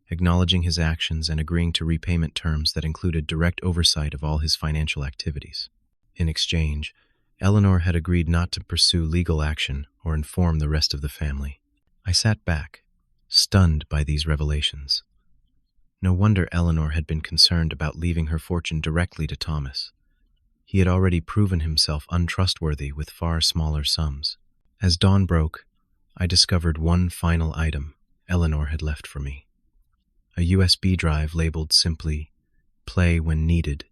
acknowledging his actions and agreeing to repayment terms that included direct oversight of all his financial activities. In exchange, Eleanor had agreed not to pursue legal action or inform the rest of the family. I sat back, stunned by these revelations. No wonder Eleanor had been concerned about leaving her fortune directly to Thomas. He had already proven himself untrustworthy with far smaller sums. As dawn broke, I discovered one final item Eleanor had left for me. A USB drive labeled simply, "Play when needed,"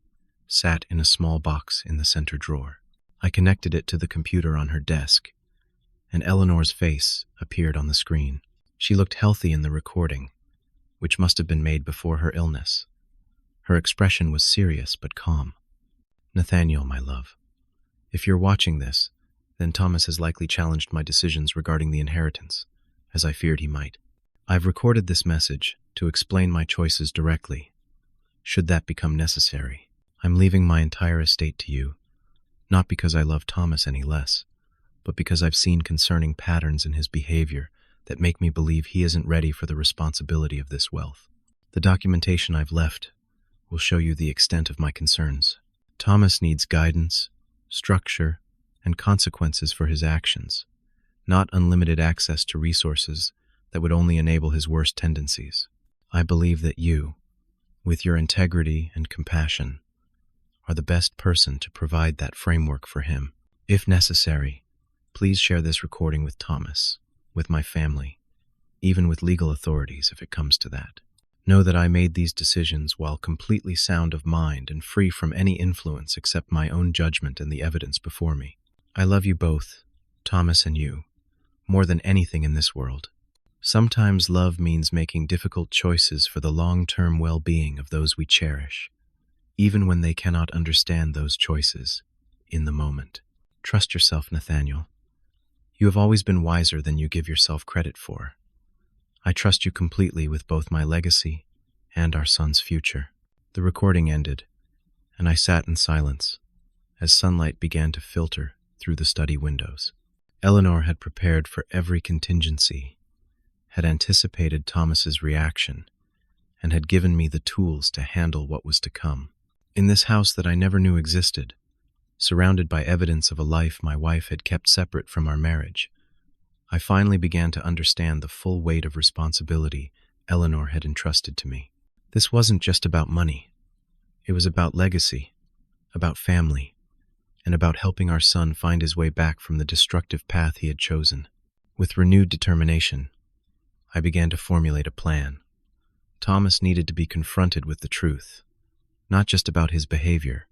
sat in a small box in the center drawer. I connected it to the computer on her desk, and Eleanor's face appeared on the screen. She looked healthy in the recording, which must have been made before her illness. Her expression was serious but calm. "Nathaniel, my love, if you're watching this, then Thomas has likely challenged my decisions regarding the inheritance, as I feared he might. I've recorded this message to explain my choices directly, should that become necessary. I'm leaving my entire estate to you, not because I love Thomas any less, but because I've seen concerning patterns in his behavior that make me believe he isn't ready for the responsibility of this wealth. The documentation I've left will show you the extent of my concerns. Thomas needs guidance, structure, and consequences for his actions, not unlimited access to resources that would only enable his worst tendencies. I believe that you, with your integrity and compassion, are the best person to provide that framework for him. If necessary, please share this recording with Thomas, with my family, even with legal authorities if it comes to that. Know that I made these decisions while completely sound of mind and free from any influence except my own judgment and the evidence before me. I love you both, Thomas and you, more than anything in this world. Sometimes love means making difficult choices for the long-term well-being of those we cherish, even when they cannot understand those choices in the moment. Trust yourself, Nathaniel. You have always been wiser than you give yourself credit for. I trust you completely with both my legacy and our son's future. The recording ended, and I sat in silence as sunlight began to filter through the study windows. Eleanor had prepared for every contingency, had anticipated Thomas's reaction, and had given me the tools to handle what was to come. In this house that I never knew existed, surrounded by evidence of a life my wife had kept separate from our marriage, I finally began to understand the full weight of responsibility Eleanor had entrusted to me. This wasn't just about money. It was about legacy, about family, and about helping our son find his way back from the destructive path he had chosen. With renewed determination, I began to formulate a plan. Thomas needed to be confronted with the truth, not just about his behavior,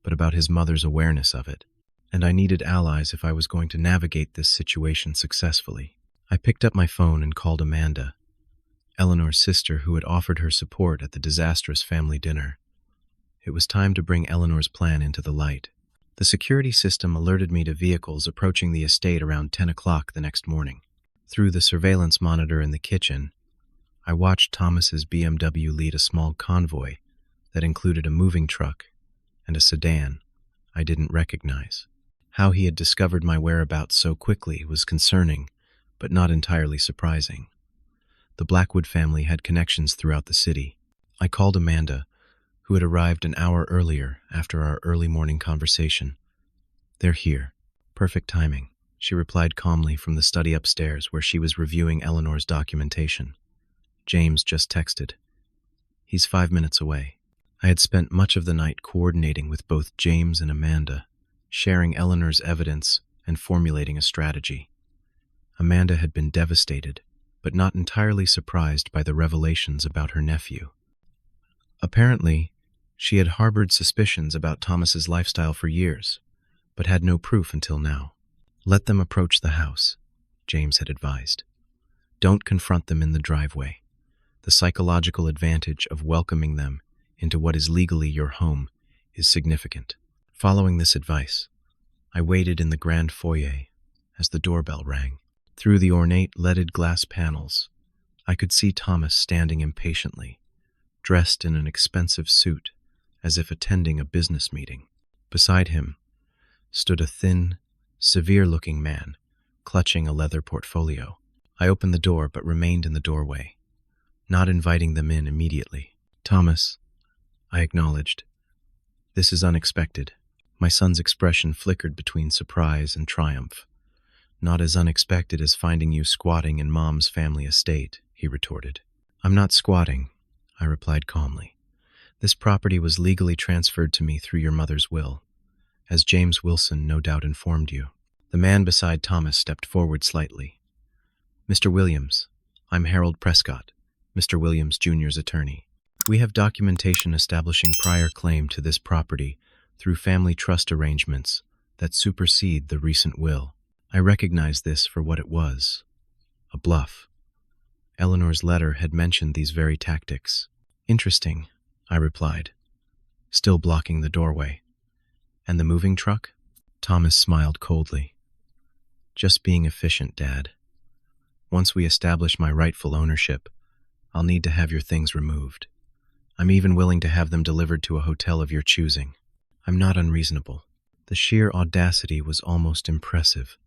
but about his mother's awareness of it. And I needed allies if I was going to navigate this situation successfully. I picked up my phone and called Amanda, Eleanor's sister, who had offered her support at the disastrous family dinner. It was time to bring Eleanor's plan into the light. The security system alerted me to vehicles approaching the estate around 10 o'clock the next morning. Through the surveillance monitor in the kitchen, I watched Thomas's BMW lead a small convoy that included a moving truck and a sedan I didn't recognize. How he had discovered my whereabouts so quickly was concerning, but not entirely surprising. The Blackwood family had connections throughout the city. I called Amanda, who had arrived an hour earlier after our early morning conversation. "They're here. Perfect timing," she replied calmly from the study upstairs where she was reviewing Eleanor's documentation. "James just texted. He's 5 minutes away." I had spent much of the night coordinating with both James and Amanda, sharing Eleanor's evidence and formulating a strategy. Amanda had been devastated, but not entirely surprised by the revelations about her nephew. Apparently, she had harbored suspicions about Thomas's lifestyle for years, but had no proof until now. "Let them approach the house," James had advised. "Don't confront them in the driveway. The psychological advantage of welcoming them into what is legally your home is significant." Following this advice, I waited in the grand foyer as the doorbell rang. Through the ornate leaded glass panels, I could see Thomas standing impatiently, dressed in an expensive suit, as if attending a business meeting. Beside him stood a thin, severe-looking man, clutching a leather portfolio. I opened the door but remained in the doorway, not inviting them in immediately. "Thomas," I acknowledged, "this is unexpected." My son's expression flickered between surprise and triumph. "Not as unexpected as finding you squatting in Mom's family estate," he retorted. "I'm not squatting," I replied calmly. "This property was legally transferred to me through your mother's will, as James Wilson no doubt informed you." The man beside Thomas stepped forward slightly. "Mr. Williams, I'm Harold Prescott, Mr. Williams Jr.'s attorney. We have documentation establishing prior claim to this property through family trust arrangements that supersede the recent will. I recognize this for what it was, a bluff. Eleanor's letter had mentioned these very tactics." "Interesting," I replied, still blocking the doorway. "And the moving truck?" Thomas smiled coldly. "Just being efficient, Dad. Once we establish my rightful ownership, I'll need to have your things removed. I'm even willing to have them delivered to a hotel of your choosing." I'm not unreasonable. The sheer audacity was almost impressive.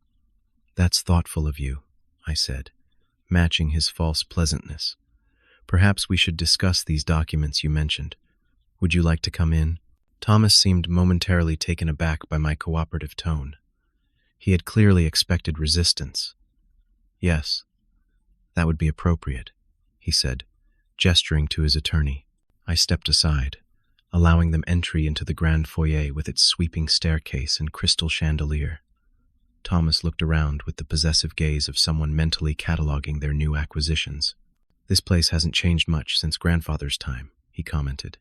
"That's thoughtful of you," I said, matching his false pleasantness. "Perhaps we should discuss these documents you mentioned. Would you like to come in?" Thomas seemed momentarily taken aback by my cooperative tone. He had clearly expected resistance. "Yes, that would be appropriate," he said, gesturing to his attorney. I stepped aside, allowing them entry into the grand foyer with its sweeping staircase and crystal chandelier. Thomas looked around with the possessive gaze of someone mentally cataloging their new acquisitions. "This place hasn't changed much since grandfather's time," he commented.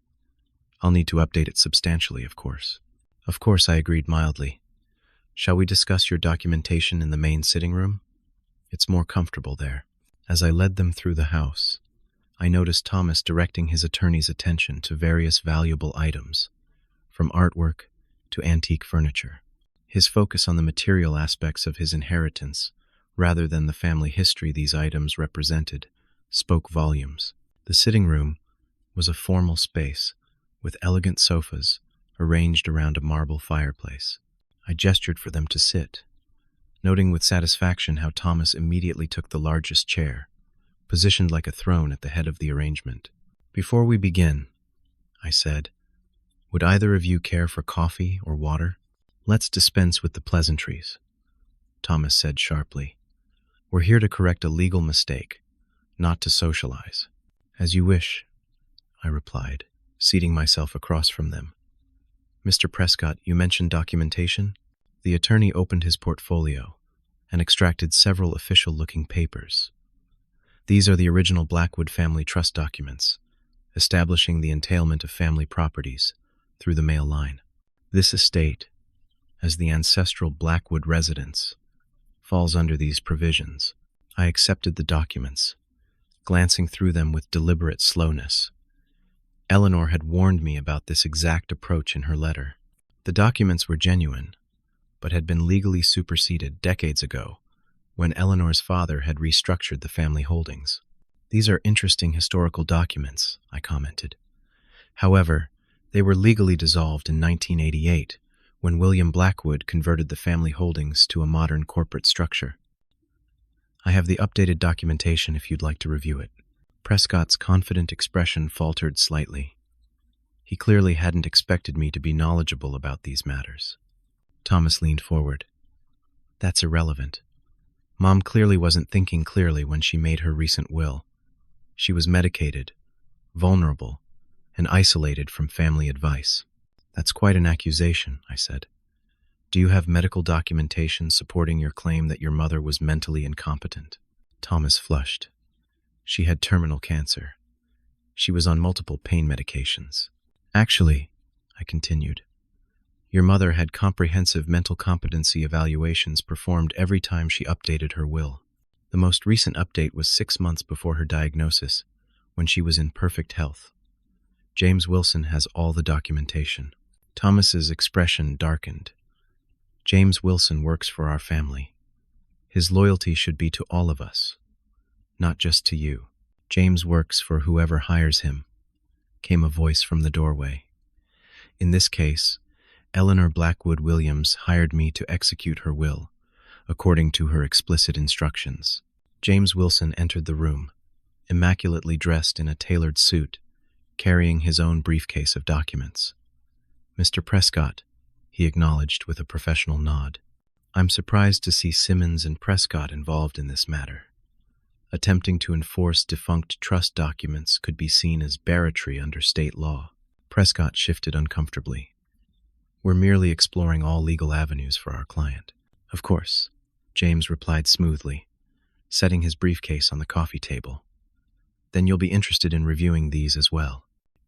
"I'll need to update it substantially, of course." "Of course," I agreed mildly. "Shall we discuss your documentation in the main sitting room? It's more comfortable there." As I led them through the house, I noticed Thomas directing his attorney's attention to various valuable items, from artwork to antique furniture. His focus on the material aspects of his inheritance, rather than the family history these items represented, spoke volumes. The sitting room was a formal space, with elegant sofas arranged around a marble fireplace. I gestured for them to sit, noting with satisfaction how Thomas immediately took the largest chair, positioned like a throne at the head of the arrangement. "Before we begin," I said, "would either of you care for coffee or water?" "Let's dispense with the pleasantries," Thomas said sharply. "We're here to correct a legal mistake, not to socialize." "As you wish," I replied, seating myself across from them. Mr. Prescott, you mentioned documentation? The attorney opened his portfolio and extracted several official-looking papers. These are the original Blackwood family trust documents, establishing the entailment of family properties through the male line. This estate, as the ancestral Blackwood residence, falls under these provisions. I accepted the documents, glancing through them with deliberate slowness. Eleanor had warned me about this exact approach in her letter. The documents were genuine, but had been legally superseded decades ago when Eleanor's father had restructured the family holdings. These are interesting historical documents, I commented. However, they were legally dissolved in 1988 when William Blackwood converted the family holdings to a modern corporate structure. I have the updated documentation if you'd like to review it. Prescott's confident expression faltered slightly. He clearly hadn't expected me to be knowledgeable about these matters. Thomas leaned forward. That's irrelevant. Mom clearly wasn't thinking clearly when she made her recent will. She was medicated, vulnerable, and isolated from family advice. That's quite an accusation, I said. Do you have medical documentation supporting your claim that your mother was mentally incompetent? Thomas flushed. She had terminal cancer. She was on multiple pain medications. Actually, I continued, your mother had comprehensive mental competency evaluations performed every time she updated her will. The most recent update was 6 months before her diagnosis, when she was in perfect health. James Wilson has all the documentation. Thomas's expression darkened. James Wilson works for our family. His loyalty should be to all of us, not just to you. James works for whoever hires him, came a voice from the doorway. In this case, Eleanor Blackwood Williams hired me to execute her will, according to her explicit instructions. James Wilson entered the room, immaculately dressed in a tailored suit, carrying his own briefcase of documents. Mr. Prescott, he acknowledged with a professional nod. I'm surprised to see Simmons and Prescott involved in this matter. Attempting to enforce defunct trust documents could be seen as barratry under state law. Prescott shifted uncomfortably. We're merely exploring all legal avenues for our client. Of course, James replied smoothly, setting his briefcase on the coffee table. Then you'll be interested in reviewing these as well.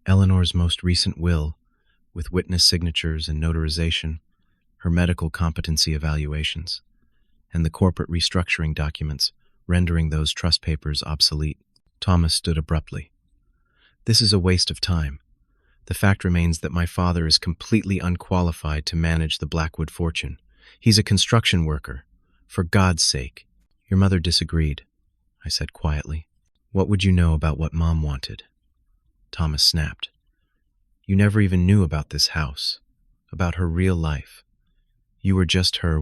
Eleanor's most recent will, with witness signatures and notarization, her medical competency evaluations, and the corporate restructuring documents rendering those trust papers obsolete. Thomas stood abruptly. This is a waste of time. The fact remains that my father is completely unqualified to manage the Blackwood fortune. He's a construction worker. For God's sake. Your mother disagreed, I said quietly. What would you know about what Mom wanted? Thomas snapped. You never even knew about this house, about her real life. You were just her,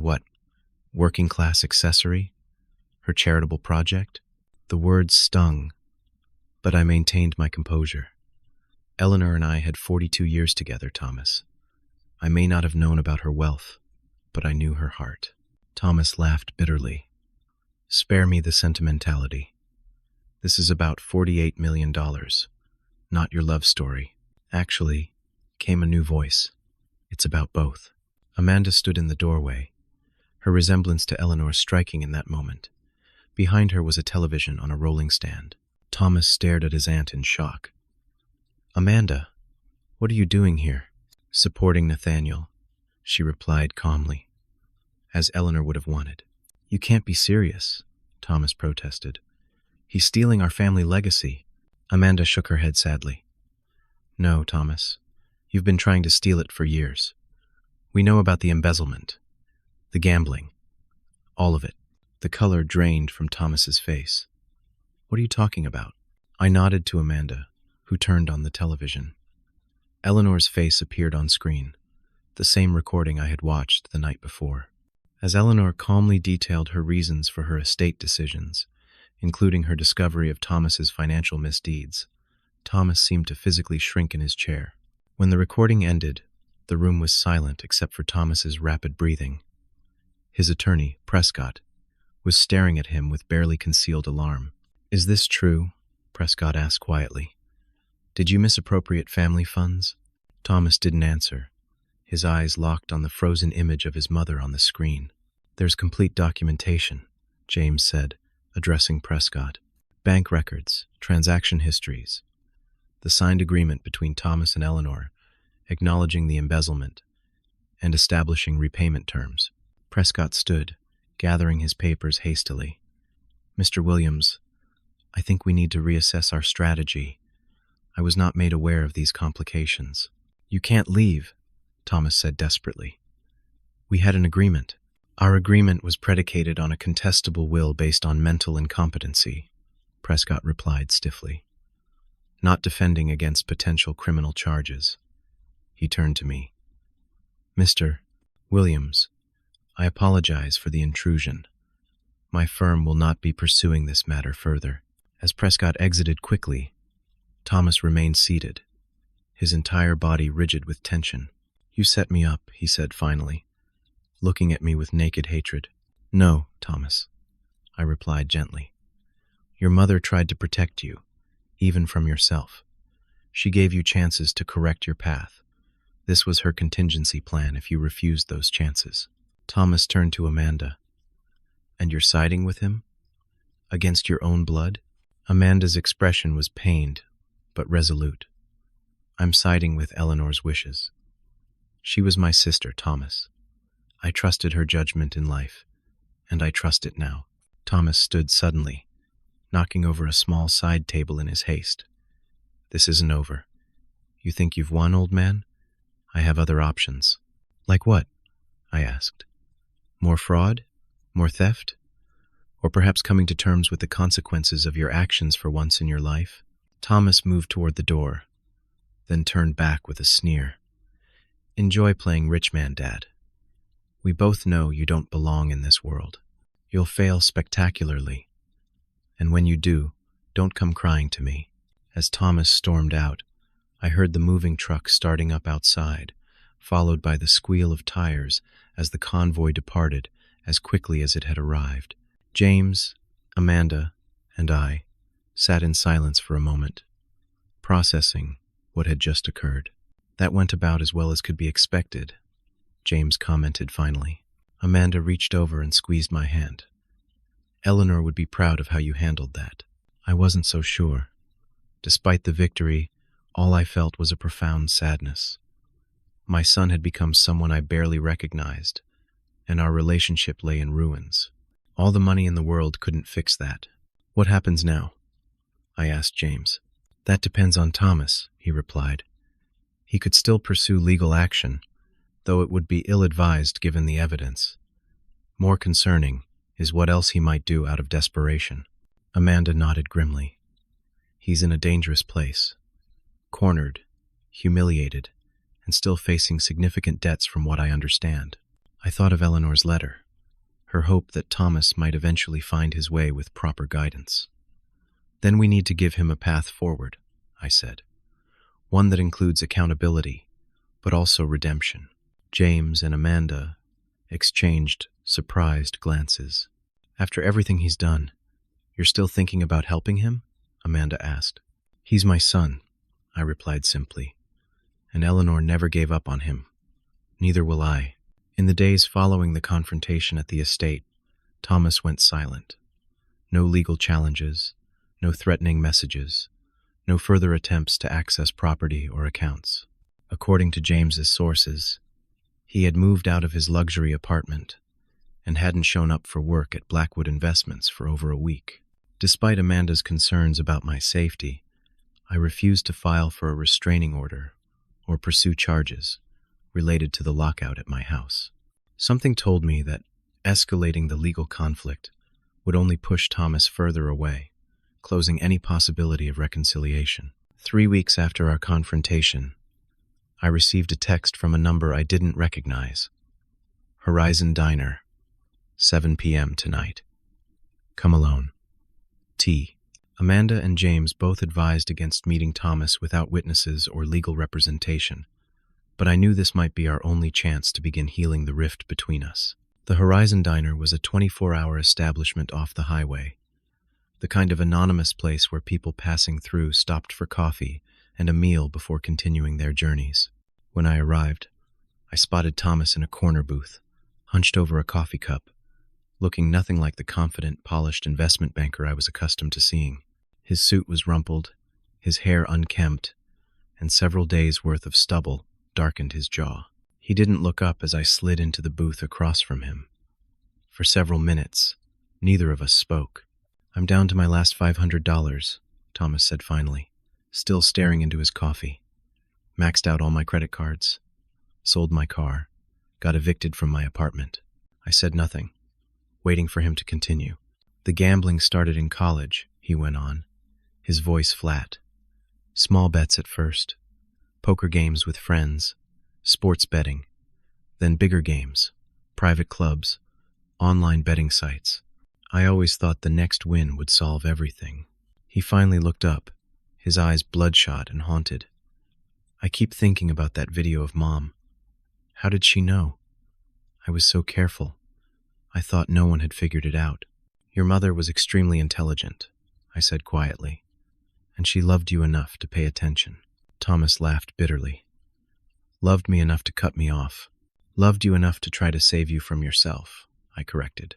working-class accessory? Her charitable project? The words stung, but I maintained my composure. Eleanor and I had 42 years together, Thomas. I may not have known about her wealth, but I knew her heart. Thomas laughed bitterly. Spare me the sentimentality. This is about $48 million, not your love story. Actually, came a new voice. It's about both. Amanda stood in the doorway, her resemblance to Eleanor striking in that moment. Behind her was a television on a rolling stand. Thomas stared at his aunt in shock. Amanda, what are you doing here? Supporting Nathaniel, she replied calmly, as Eleanor would have wanted. You can't be serious, Thomas protested. He's stealing our family legacy. Amanda shook her head sadly. No, Thomas, you've been trying to steal it for years. We know about the embezzlement, the gambling, all of it. The color drained from Thomas's face. What are you talking about? I nodded to Amanda, who turned on the television. Eleanor's face appeared on screen, the same recording I had watched the night before. As Eleanor calmly detailed her reasons for her estate decisions, including her discovery of Thomas's financial misdeeds, Thomas seemed to physically shrink in his chair. When the recording ended, the room was silent except for Thomas's rapid breathing. His attorney, Prescott, was staring at him with barely concealed alarm. Is this true? Prescott asked quietly. Did you misappropriate family funds? Thomas didn't answer, his eyes locked on the frozen image of his mother on the screen. There's complete documentation, James said, addressing Prescott. Bank records, transaction histories, the signed agreement between Thomas and Eleanor, acknowledging the embezzlement and establishing repayment terms. Prescott stood, gathering his papers hastily. Mr. Williams, I think we need to reassess our strategy. I was not made aware of these complications. You can't leave, Thomas said desperately. We had an agreement. Our agreement was predicated on a contestable will based on mental incompetency, Prescott replied stiffly. Not defending against potential criminal charges. He turned to me. Mr. Williams, I apologize for the intrusion. My firm will not be pursuing this matter further. As Prescott exited quickly, Thomas remained seated, his entire body rigid with tension. You set me up, he said finally, looking at me with naked hatred. No, Thomas, I replied gently. Your mother tried to protect you, even from yourself. She gave you chances to correct your path. This was her contingency plan if you refused those chances. Thomas turned to Amanda. And you're siding with him? Against your own blood? Amanda's expression was pained, but resolute. I'm siding with Eleanor's wishes. She was my sister, Thomas. I trusted her judgment in life, and I trust it now. Thomas stood suddenly, knocking over a small side table in his haste. This isn't over. You think you've won, old man? I have other options. Like what? I asked. More fraud? More theft? Or perhaps coming to terms with the consequences of your actions for once in your life? Thomas moved toward the door, then turned back with a sneer. Enjoy playing rich man, Dad. We both know you don't belong in this world. You'll fail spectacularly. And when you do, don't come crying to me. As Thomas stormed out, I heard the moving truck starting up outside, followed by the squeal of tires as the convoy departed as quickly as it had arrived. James, Amanda, and I sat in silence for a moment, processing what had just occurred. That went about as well as could be expected, James commented finally. Amanda reached over and squeezed my hand. Eleanor would be proud of how you handled that. I wasn't so sure. Despite the victory, all I felt was a profound sadness. My son had become someone I barely recognized, and our relationship lay in ruins. All the money in the world couldn't fix that. What happens now? I asked James. That depends on Thomas, he replied. He could still pursue legal action, though it would be ill-advised given the evidence. More concerning is what else he might do out of desperation. Amanda nodded grimly. He's in a dangerous place. Cornered, humiliated, and still facing significant debts from what I understand. I thought of Eleanor's letter, her hope that Thomas might eventually find his way with proper guidance. Then we need to give him a path forward, I said. One that includes accountability, but also redemption. James and Amanda exchanged surprised glances. After everything he's done, you're still thinking about helping him? Amanda asked. He's my son, I replied simply, and Eleanor never gave up on him. Neither will I. In the days following the confrontation at the estate, Thomas went silent. No legal challenges, no threatening messages, no further attempts to access property or accounts. According to James's sources, he had moved out of his luxury apartment and hadn't shown up for work at Blackwood Investments for over a week. Despite Amanda's concerns about my safety, I refused to file for a restraining order or pursue charges related to the lockout at my house. Something told me that escalating the legal conflict would only push Thomas further away, closing any possibility of reconciliation. 3 weeks after our confrontation, I received a text from a number I didn't recognize. Horizon Diner, 7 p.m. tonight. Come alone. T. Amanda and James both advised against meeting Thomas without witnesses or legal representation, but I knew this might be our only chance to begin healing the rift between us. The Horizon Diner was a 24-hour establishment off the highway, the kind of anonymous place where people passing through stopped for coffee and a meal before continuing their journeys. When I arrived, I spotted Thomas in a corner booth, hunched over a coffee cup, looking nothing like the confident, polished investment banker I was accustomed to seeing. His suit was rumpled, his hair unkempt, and several days' worth of stubble darkened his jaw. He didn't look up as I slid into the booth across from him. For several minutes, neither of us spoke. "I'm down to my last $500, Thomas said finally, still staring into his coffee. "Maxed out all my credit cards, sold my car, got evicted from my apartment." I said nothing, waiting for him to continue. "The gambling started in college," he went on, his voice flat. "Small bets at first, poker games with friends, sports betting, then bigger games, private clubs, online betting sites. I always thought the next win would solve everything." He finally looked up, his eyes bloodshot and haunted. "I keep thinking about that video of Mom. How did she know? I was so careful. I thought no one had figured it out." "Your mother was extremely intelligent," I said quietly, "and she loved you enough to pay attention." Thomas laughed bitterly. "Loved me enough to cut me off. Loved you enough to try to save you from yourself," I corrected.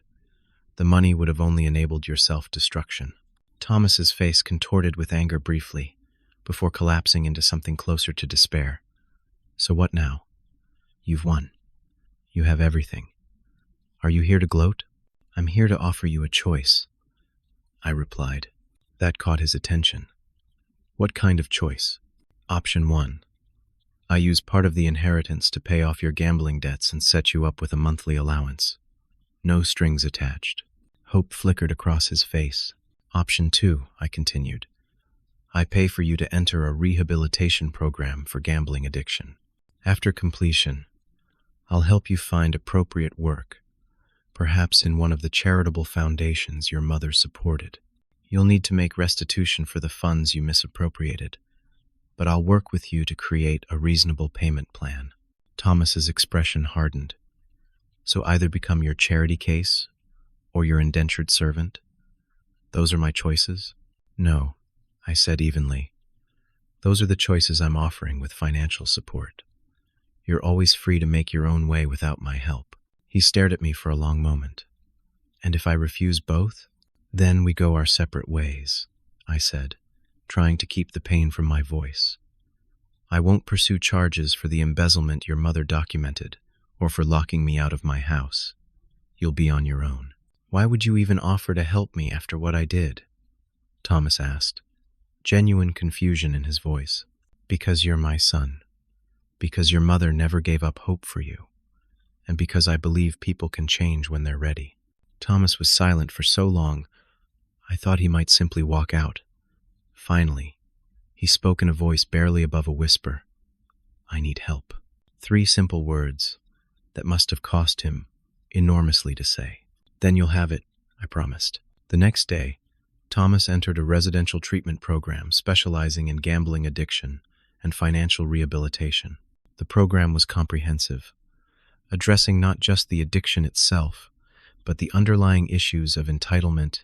"The money would have only enabled your self-destruction." Thomas's face contorted with anger briefly, before collapsing into something closer to despair. "So what now? You've won. You have everything. Are you here to gloat?" "I'm here to offer you a choice," I replied. That caught his attention. "What kind of choice?" "Option 1. I use part of the inheritance to pay off your gambling debts and set you up with a monthly allowance. No strings attached." Hope flickered across his face. "Option 2, I continued. I pay for you to enter a rehabilitation program for gambling addiction. After completion, I'll help you find appropriate work, perhaps in one of the charitable foundations your mother supported. You'll need to make restitution for the funds you misappropriated, but I'll work with you to create a reasonable payment plan." Thomas's expression hardened. "So either become your charity case or your indentured servant? Those are my choices?" "No," I said evenly. "Those are the choices I'm offering with financial support. You're always free to make your own way without my help." He stared at me for a long moment. "And if I refuse both?" "Then we go our separate ways," I said, trying to keep the pain from my voice. "I won't pursue charges for the embezzlement your mother documented, or for locking me out of my house. You'll be on your own." "Why would you even offer to help me after what I did?" Thomas asked, genuine confusion in his voice. "Because you're my son. Because your mother never gave up hope for you. And because I believe people can change when they're ready." Thomas was silent for so long, I thought he might simply walk out. Finally, he spoke in a voice barely above a whisper. "I need help." 3 simple words that must have cost him enormously to say. "Then you'll have it," I promised. The next day, Thomas entered a residential treatment program specializing in gambling addiction and financial rehabilitation. The program was comprehensive, addressing not just the addiction itself, but the underlying issues of entitlement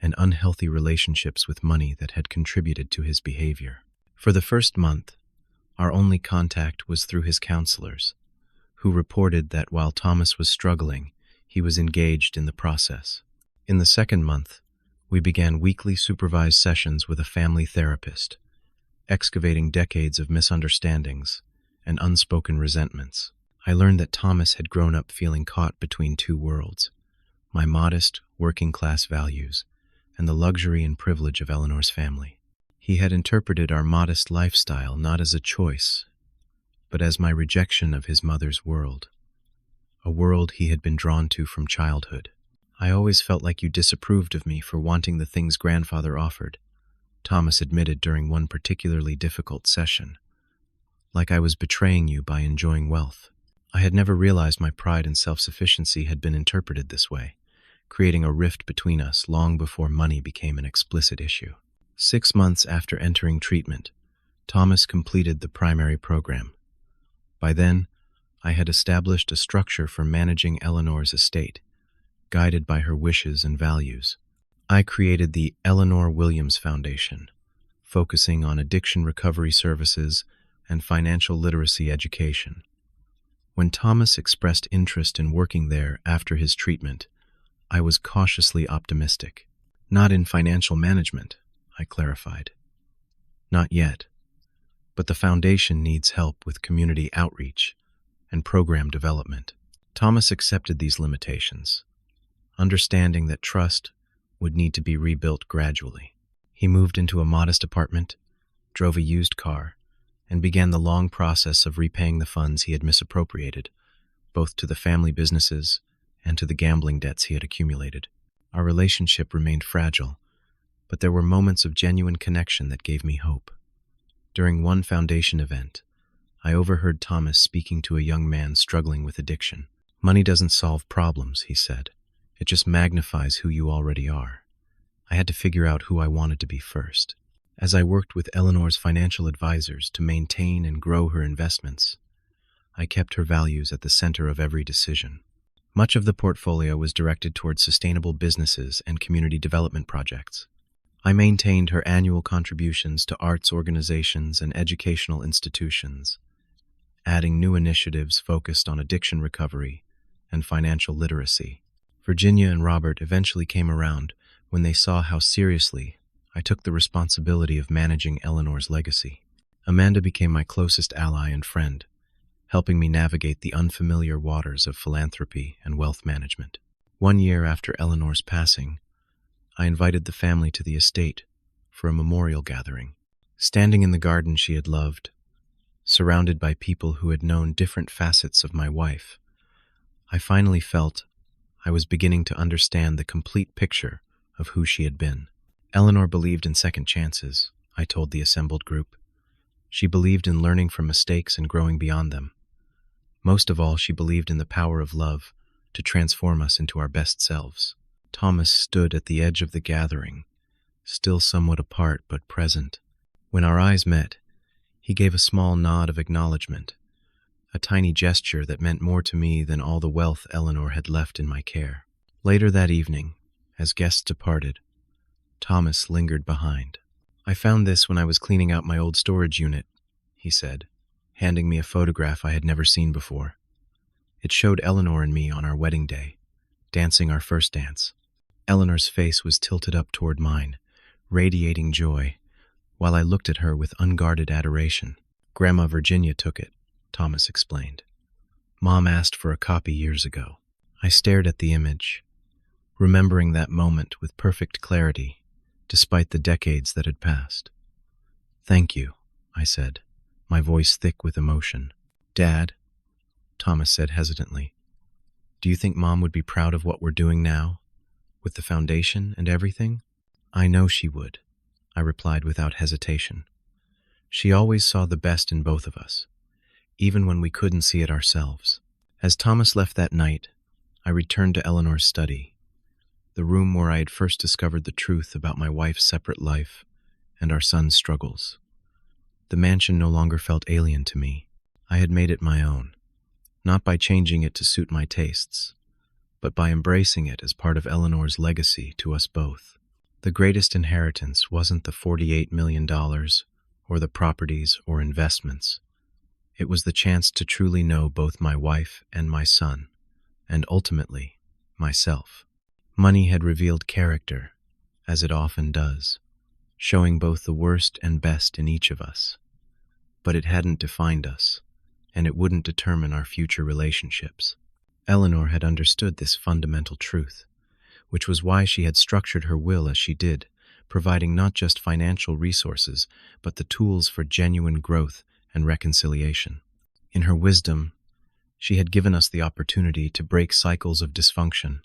and unhealthy relationships with money that had contributed to his behavior. For the first month, our only contact was through his counselors, who reported that while Thomas was struggling, he was engaged in the process. In the second month, we began weekly supervised sessions with a family therapist, excavating decades of misunderstandings and unspoken resentments. I learned that Thomas had grown up feeling caught between 2 worlds, my modest, working-class values and the luxury and privilege of Eleanor's family. He had interpreted our modest lifestyle not as a choice, but as my rejection of his mother's world, a world he had been drawn to from childhood. "I always felt like you disapproved of me for wanting the things grandfather offered," Thomas admitted during one particularly difficult session. "Like I was betraying you by enjoying wealth." I had never realized my pride and self-sufficiency had been interpreted this way, creating a rift between us long before money became an explicit issue. 6 months after entering treatment, Thomas completed the primary program. By then, I had established a structure for managing Eleanor's estate, guided by her wishes and values. I created the Eleanor Williams Foundation, focusing on addiction recovery services and financial literacy education. When Thomas expressed interest in working there after his treatment, I was cautiously optimistic. Not in financial management, I clarified. Not yet, but the foundation needs help with community outreach and program development. Thomas accepted these limitations, understanding that trust would need to be rebuilt gradually. He moved into a modest apartment, drove a used car, and began the long process of repaying the funds he had misappropriated, both to the family businesses and to the gambling debts he had accumulated. Our relationship remained fragile, but there were moments of genuine connection that gave me hope. During one foundation event, I overheard Thomas speaking to a young man struggling with addiction. "Money doesn't solve problems," he said. "It just magnifies who you already are." I had to figure out who I wanted to be first. As I worked with Eleanor's financial advisors to maintain and grow her investments, I kept her values at the center of every decision. Much of the portfolio was directed towards sustainable businesses and community development projects. I maintained her annual contributions to arts organizations and educational institutions, adding new initiatives focused on addiction recovery and financial literacy. Virginia and Robert eventually came around when they saw how seriously I took the responsibility of managing Eleanor's legacy. Amanda became my closest ally and friend, helping me navigate the unfamiliar waters of philanthropy and wealth management. 1 year after Eleanor's passing, I invited the family to the estate for a memorial gathering. Standing in the garden she had loved, surrounded by people who had known different facets of my wife, I finally felt I was beginning to understand the complete picture of who she had been. Eleanor believed in second chances, I told the assembled group. She believed in learning from mistakes and growing beyond them. Most of all, she believed in the power of love to transform us into our best selves. Thomas stood at the edge of the gathering, still somewhat apart but present. When our eyes met, he gave a small nod of acknowledgement, a tiny gesture that meant more to me than all the wealth Eleanor had left in my care. Later that evening, as guests departed, Thomas lingered behind. "I found this when I was cleaning out my old storage unit," he said, handing me a photograph I had never seen before. It showed Eleanor and me on our wedding day, dancing our first dance. Eleanor's face was tilted up toward mine, radiating joy, while I looked at her with unguarded adoration. "Grandma Virginia took it," Thomas explained. "Mom asked for a copy years ago." I stared at the image, remembering that moment with perfect clarity, despite the decades that had passed. "Thank you," I said, my voice thick with emotion. "Dad," Thomas said hesitantly, "do you think Mom would be proud of what we're doing now, with the foundation and everything?" "I know she would," I replied without hesitation. She always saw the best in both of us, even when we couldn't see it ourselves. As Thomas left that night, I returned to Eleanor's study, the room where I had first discovered the truth about my wife's separate life and our son's struggles. The mansion no longer felt alien to me. I had made it my own, not by changing it to suit my tastes, but by embracing it as part of Eleanor's legacy to us both. The greatest inheritance wasn't the $48 million or the properties or investments. It was the chance to truly know both my wife and my son, and ultimately, myself. Money had revealed character, as it often does, showing both the worst and best in each of us. But it hadn't defined us, and it wouldn't determine our future relationships. Eleanor had understood this fundamental truth, which was why she had structured her will as she did, providing not just financial resources, but the tools for genuine growth and reconciliation. In her wisdom, she had given us the opportunity to break cycles of dysfunction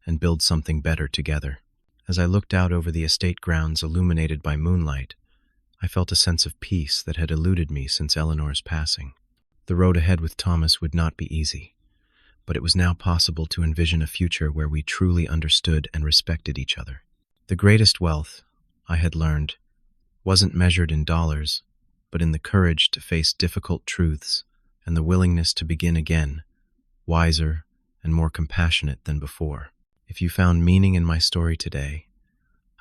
and build something better together. As I looked out over the estate grounds illuminated by moonlight, I felt a sense of peace that had eluded me since Eleanor's passing. The road ahead with Thomas would not be easy, but it was now possible to envision a future where we truly understood and respected each other. The greatest wealth, I had learned, wasn't measured in dollars, but in the courage to face difficult truths and the willingness to begin again, wiser and more compassionate than before. If you found meaning in my story today,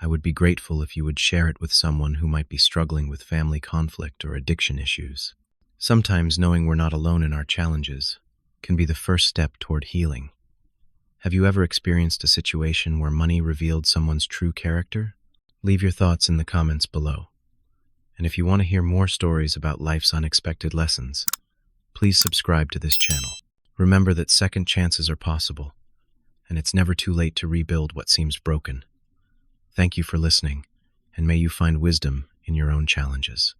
I would be grateful if you would share it with someone who might be struggling with family conflict or addiction issues. Sometimes knowing we're not alone in our challenges can be the first step toward healing. Have you ever experienced a situation where money revealed someone's true character? Leave your thoughts in the comments below. And if you want to hear more stories about life's unexpected lessons, please subscribe to this channel. Remember that second chances are possible, and it's never too late to rebuild what seems broken. Thank you for listening, and may you find wisdom in your own challenges.